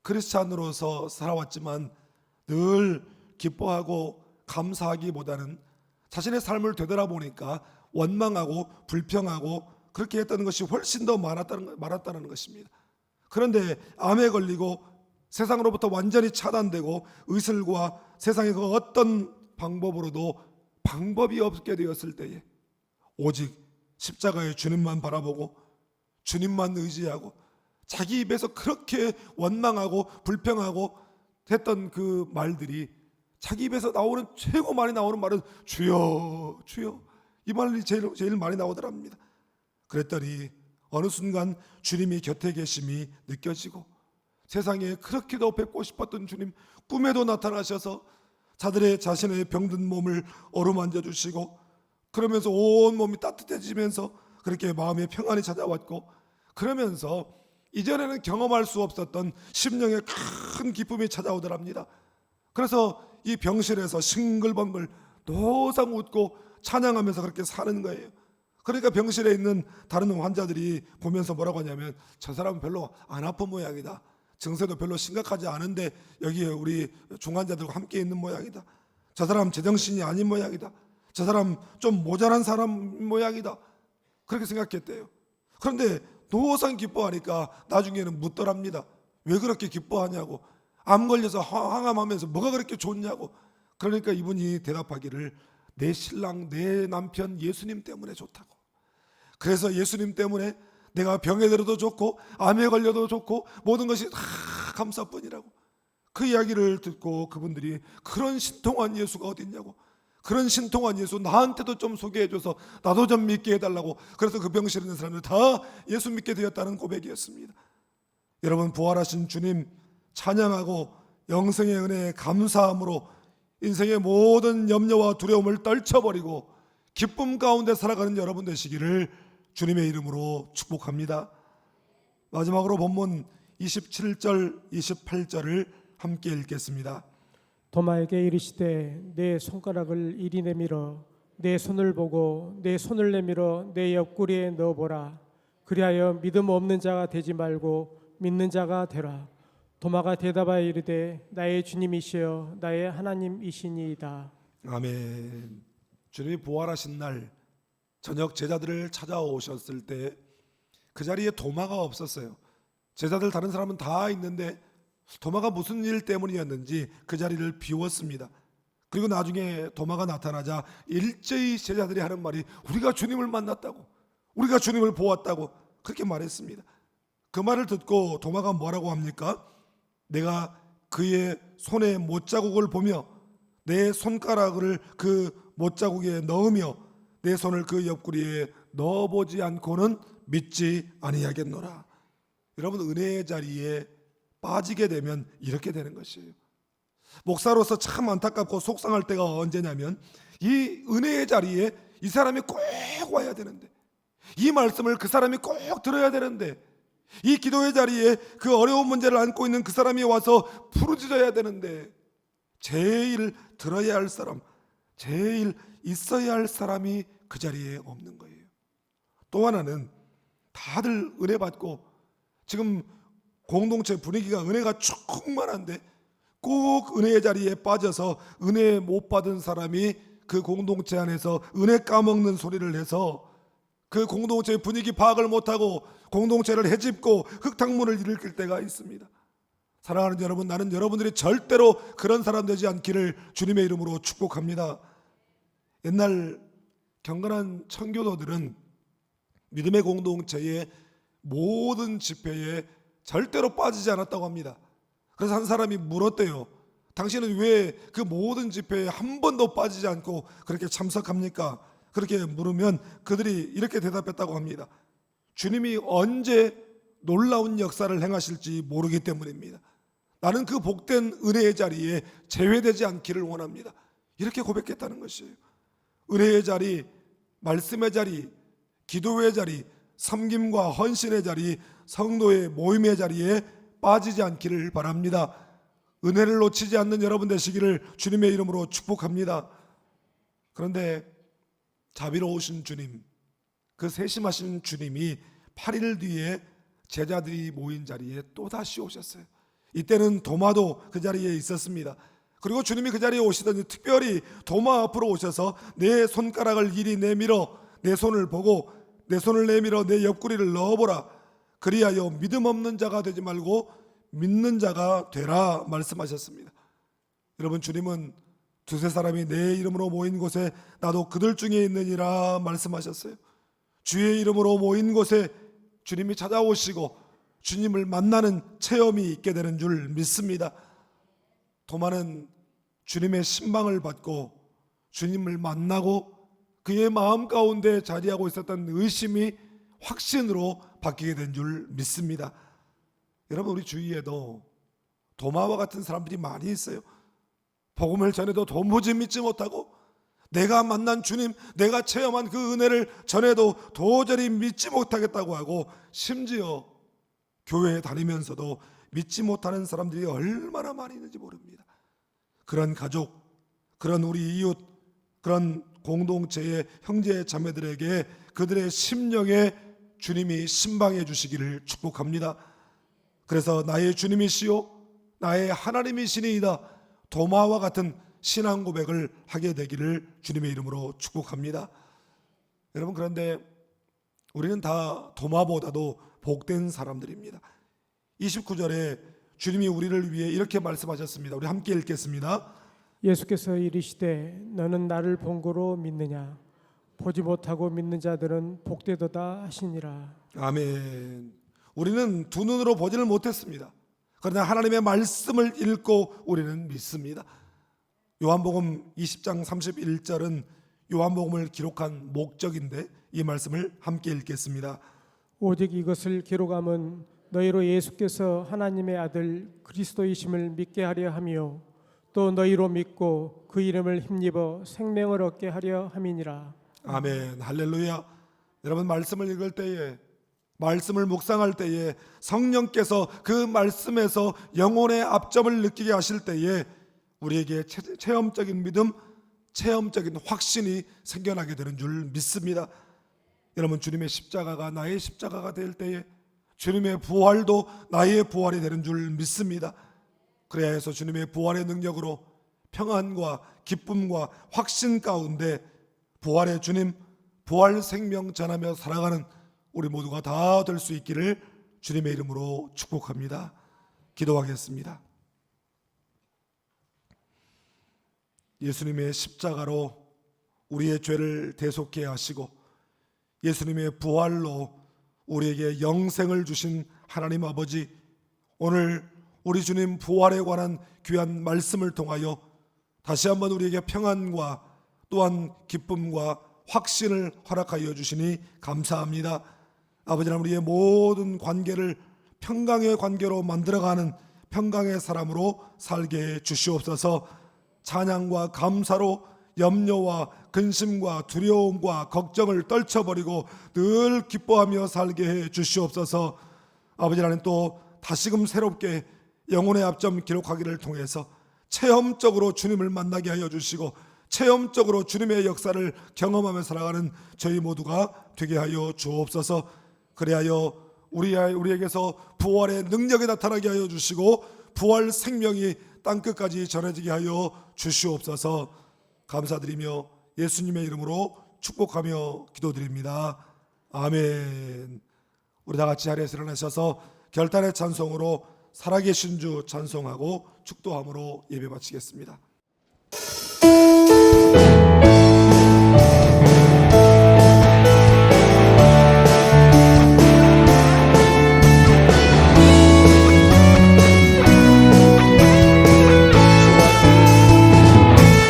크리스찬으로서 살아왔지만 늘 기뻐하고 감사하기보다는 자신의 삶을 되돌아보니까 원망하고 불평하고 그렇게 했다는 것이 훨씬 더 많았다는 것입니다. 그런데 암에 걸리고 세상으로부터 완전히 차단되고 의술과 세상의 그 어떤 방법으로도 방법이 없게 되었을 때에 오직 십자가의 주님만 바라보고 주님만 의지하고 자기 입에서 그렇게 원망하고 불평하고 했던 그 말들이 자기 입에서 나오는 최고 많이 나오는 말은 주여 주여 이 말이 제일 많이 나오더랍니다. 그랬더니 어느 순간 주님이 곁에 계심이 느껴지고 세상에 그렇게도 뵙고 싶었던 주님 꿈에도 나타나셔서 자신의 병든 몸을 어루만져 주시고 그러면서 온 몸이 따뜻해지면서 그렇게 마음의 평안이 찾아왔고 그러면서 이전에는 경험할 수 없었던 심령의 큰 기쁨이 찾아오더랍니다. 그래서 이 병실에서 싱글벙글 노상 웃고 찬양하면서 그렇게 사는 거예요. 그러니까 병실에 있는 다른 환자들이 보면서 뭐라고 하냐면 저 사람은 별로 안 아픈 모양이다. 증세도 별로 심각하지 않은데 여기에 우리 중환자들과 함께 있는 모양이다. 저 사람 제정신이 아닌 모양이다. 저 사람 좀 모자란 사람 모양이다. 그렇게 생각했대요. 그런데 노상 기뻐하니까 나중에는 묻더랍니다. 왜 그렇게 기뻐하냐고. 암 걸려서 항암하면서 뭐가 그렇게 좋냐고. 그러니까 이분이 대답하기를 내 신랑 내 남편 예수님 때문에 좋다고. 그래서 예수님 때문에 내가 병에 들어도 좋고 암에 걸려도 좋고 모든 것이 다 감사뿐이라고. 그 이야기를 듣고 그분들이 그런 신통한 예수가 어디 있냐고. 그런 신통한 예수 나한테도 좀 소개해줘서 나도 좀 믿게 해달라고. 그래서 그 병실에 있는 사람들 다 예수 믿게 되었다는 고백이었습니다. 여러분 부활하신 주님 찬양하고 영생의 은혜에 감사함으로 인생의 모든 염려와 두려움을 떨쳐버리고 기쁨 가운데 살아가는 여러분 되시기를 주님의 이름으로 축복합니다. 마지막으로 본문 27절 28절을 함께 읽겠습니다. 도마에게 이르시되 내 손가락을 이리 내밀어 내 손을 보고 내 손을 내밀어 내 옆구리에 넣어보라. 그리하여 믿음 없는 자가 되지 말고 믿는 자가 되라. 도마가 대답하여 이르되 나의 주님이시여 나의 하나님이시니이다. 아멘. 주님이 부활하신 날 저녁 제자들을 찾아오셨을 때 그 자리에 도마가 없었어요. 제자들 다른 사람은 다 있는데 도마가 무슨 일 때문이었는지 그 자리를 비웠습니다. 그리고 나중에 도마가 나타나자 일제히 제자들이 하는 말이 우리가 주님을 만났다고, 우리가 주님을 보았다고 그렇게 말했습니다. 그 말을 듣고 도마가 뭐라고 합니까? 내가 그의 손에 못자국을 보며 내 손가락을 그 못자국에 넣으며 내 손을 그 옆구리에 넣어보지 않고는 믿지 아니하겠노라. 여러분, 은혜의 자리에 빠지게 되면 이렇게 되는 것이에요. 목사로서 참 안타깝고 속상할 때가 언제냐면 이 은혜의 자리에 이 사람이 꼭 와야 되는데, 이 말씀을 그 사람이 꼭 들어야 되는데, 이 기도의 자리에 그 어려운 문제를 안고 있는 그 사람이 와서 부르짖어야 되는데, 제일 들어야 할 사람, 제일 있어야 할 사람이 그 자리에 없는 거예요. 또 하나는 다들 은혜 받고 지금 공동체 분위기가 은혜가 충만한데 꼭 은혜의 자리에 빠져서 은혜 못 받은 사람이 그 공동체 안에서 은혜 까먹는 소리를 해서 그 공동체의 분위기 파악을 못하고 공동체를 헤집고 흙탕물을 일으킬 때가 있습니다. 사랑하는 여러분, 나는 여러분들이 절대로 그런 사람 되지 않기를 주님의 이름으로 축복합니다. 옛날 경건한 청교도들은 믿음의 공동체의 모든 집회에 절대로 빠지지 않았다고 합니다. 그래서 한 사람이 물었대요. 당신은 왜 그 모든 집회에 한 번도 빠지지 않고 그렇게 참석합니까? 그렇게 물으면 그들이 이렇게 대답했다고 합니다. 주님이 언제 놀라운 역사를 행하실지 모르기 때문입니다. 나는 그 복된 은혜의 자리에 제외되지 않기를 원합니다. 이렇게 고백했다는 것이에요. 은혜의 자리, 말씀의 자리, 기도의 자리, 섬김과 헌신의 자리, 성도의 모임의 자리에 빠지지 않기를 바랍니다. 은혜를 놓치지 않는 여러분 되시기를 주님의 이름으로 축복합니다. 그런데 자비로우신 주님, 그 세심하신 주님이 8일 뒤에 제자들이 모인 자리에 또다시 오셨어요. 이때는 도마도 그 자리에 있었습니다. 그리고 주님이 그 자리에 오시더니 특별히 도마 앞으로 오셔서 내 손가락을 이리 내밀어 내 손을 보고 내 손을 내밀어 내 옆구리를 넣어보라. 그리하여 믿음 없는 자가 되지 말고 믿는 자가 되라 말씀하셨습니다. 여러분, 주님은 두세 사람이 내 이름으로 모인 곳에 나도 그들 중에 있느니라 말씀하셨어요. 주의 이름으로 모인 곳에 주님이 찾아오시고 주님을 만나는 체험이 있게 되는 줄 믿습니다. 도마는 주님의 신방을 받고 주님을 만나고 그의 마음 가운데 자리하고 있었던 의심이 확신으로 바뀌게 된 줄 믿습니다. 여러분, 우리 주위에도 도마와 같은 사람들이 많이 있어요. 복음을 전해도 도무지 믿지 못하고 내가 만난 주님, 내가 체험한 그 은혜를 전해도 도저히 믿지 못하겠다고 하고 심지어 교회에 다니면서도 믿지 못하는 사람들이 얼마나 많이 있는지 모릅니다. 그런 가족, 그런 우리 이웃, 그런 공동체의 형제 자매들에게 그들의 심령에 주님이 신방해 주시기를 축복합니다. 그래서 나의 주님이시요 나의 하나님이시니이다, 도마와 같은 신앙 고백을 하게 되기를 주님의 이름으로 축복합니다. 여러분, 그런데 우리는 다 도마보다도 복된 사람들입니다. 29절에 주님이 우리를 위해 이렇게 말씀하셨습니다. 우리 함께 읽겠습니다. 예수께서 이르시되 너는 나를 본 거로 믿느냐? 보지 못하고 믿는 자들은 복되도다 하시니라. 아멘. 우리는 두 눈으로 보지를 못했습니다. 그러나 하나님의 말씀을 읽고 우리는 믿습니다. 요한복음 20장 31절은 요한복음을 기록한 목적인데 이 말씀을 함께 읽겠습니다. 오직 이것을 기록함은 너희로 예수께서 하나님의 아들 그리스도이심을 믿게 하려 하며 또 너희로 믿고 그 이름을 힘입어 생명을 얻게 하려 함이니라. 아멘. 할렐루야. 여러분, 말씀을 읽을 때에, 말씀을 묵상할 때에 성령께서 그 말씀에서 영혼의 압점을 느끼게 하실 때에 우리에게 체험적인 믿음, 체험적인 확신이 생겨나게 되는 줄 믿습니다. 여러분, 주님의 십자가가 나의 십자가가 될 때에 주님의 부활도 나의 부활이 되는 줄 믿습니다. 그래야 해서 주님의 부활의 능력으로 평안과 기쁨과 확신 가운데 부활의 주님, 부활 생명 전하며 살아가는 우리 모두가 다 될 수 있기를 주님의 이름으로 축복합니다. 기도하겠습니다. 예수님의 십자가로 우리의 죄를 대속케 하시고 예수님의 부활로 우리에게 영생을 주신 하나님 아버지, 오늘 우리 주님 부활에 관한 귀한 말씀을 통하여 다시 한번 우리에게 평안과 또한 기쁨과 확신을 허락하여 주시니 감사합니다. 아버지 하나님, 우리의 모든 관계를 평강의 관계로 만들어가는 평강의 사람으로 살게 해 주시옵소서. 찬양과 감사로 염려와 근심과 두려움과 걱정을 떨쳐버리고 늘 기뻐하며 살게 해 주시옵소서. 아버지 하나님, 또 다시금 새롭게 영혼의 압점 기록하기를 통해서 체험적으로 주님을 만나게 하여 주시고 체험적으로 주님의 역사를 경험하며 살아가는 저희 모두가 되게 하여 주옵소서. 그리하여 우리에게서 부활의 능력이 나타나게 하여 주시고 부활 생명이 땅끝까지 전해지게 하여 주시옵소서. 감사드리며 예수님의 이름으로 축복하며 기도드립니다. 아멘. 우리 다 같이 자리에서 일어나셔서 결단의 찬송으로 살아계신 주 찬송하고 축도함으로 예배 마치겠습니다.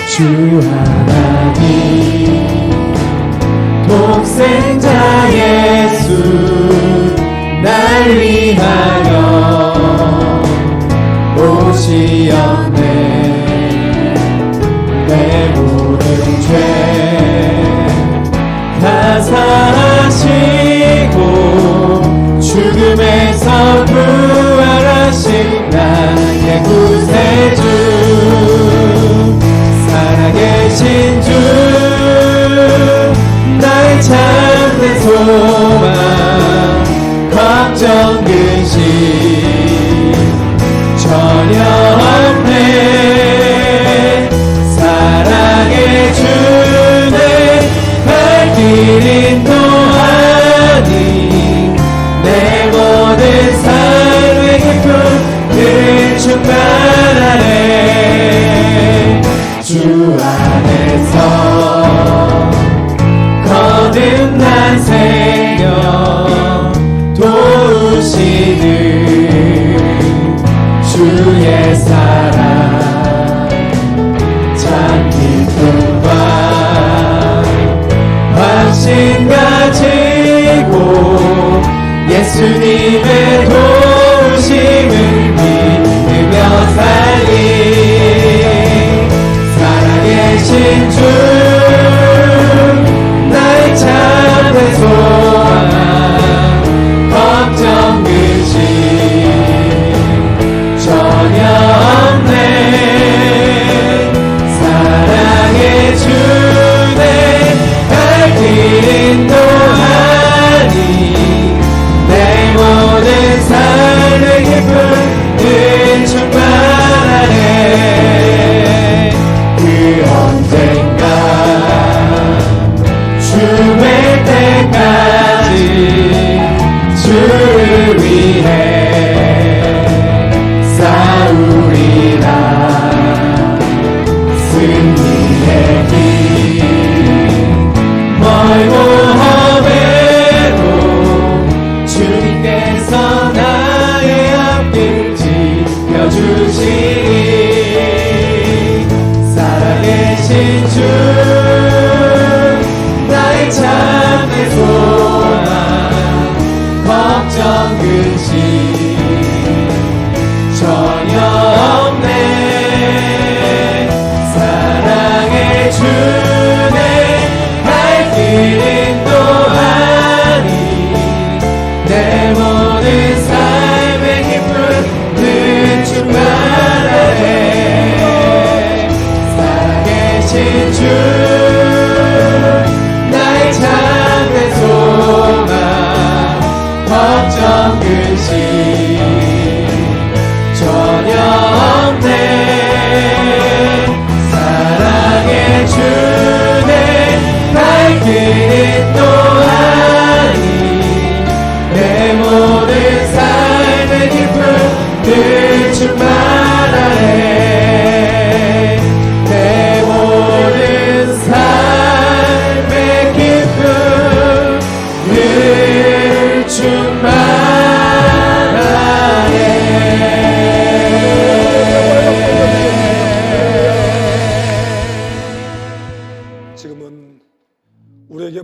주 하나님 독생자 예수 날 위하여 오시었네. 내 모든 죄 다 사하시고 죽음에서 부활하신 나의 구세주, 살아계신 주, 나의 참된 소망, 걱정 근심 전혀 없네. 사랑의 주네 갈 길 인도하니 내 모든 삶의 기쁨 늘 충만하네. 주 안에서 거듭난 생명 도우시는 주의 사랑, 참 기쁨과 확신 가지고 예수님의 도우심을 믿으며 살리. 살아계신 주, 나의 참된 소망, 걱정 근심 전혀 없네. 사랑의 주네 갈 길 인도하니 내 모든 삶의 기쁨 늘 충만하네. 그 언젠가 주의 때까지 주를 위해 싸우리라. 승리의 길 멀고 험해도 주님께서 나의 앞길 지켜주시니. 살아계신 주, 나의 참된 소망, 걱정 근심 전혀 없네.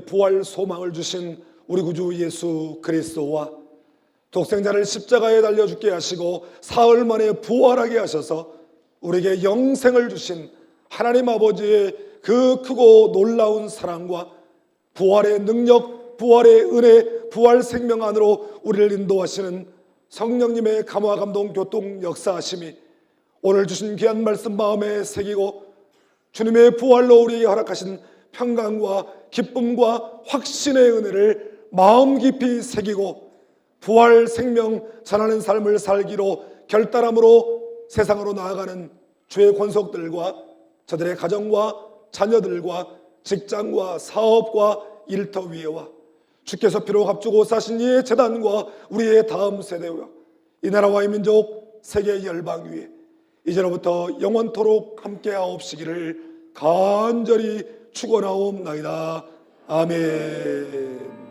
부활 소망을 주신 우리 구주 예수 그리스도와 독생자를 십자가에 달려 죽게 하시고 사흘 만에 부활하게 하셔서 우리에게 영생을 주신 하나님 아버지의 그 크고 놀라운 사랑과 부활의 능력, 부활의 은혜, 부활 생명 안으로 우리를 인도하시는 성령님의 감화 감동 교통 역사하심이 오늘 주신 귀한 말씀 마음에 새기고 주님의 부활로 우리에게 허락하신 평강과 기쁨과 확신의 은혜를 마음 깊이 새기고 부활 생명 전하는 삶을 살기로 결단함으로 세상으로 나아가는 주의 권속들과 저들의 가정과 자녀들과 직장과 사업과 일터 위에와 주께서 피로 값주고 사신 이의 재단과 우리의 다음 세대와 이 나라와 이 민족 세계 열방 위에 이제로부터 영원토록 함께하옵시기를 간절히 축원하옵나이다. 아멘.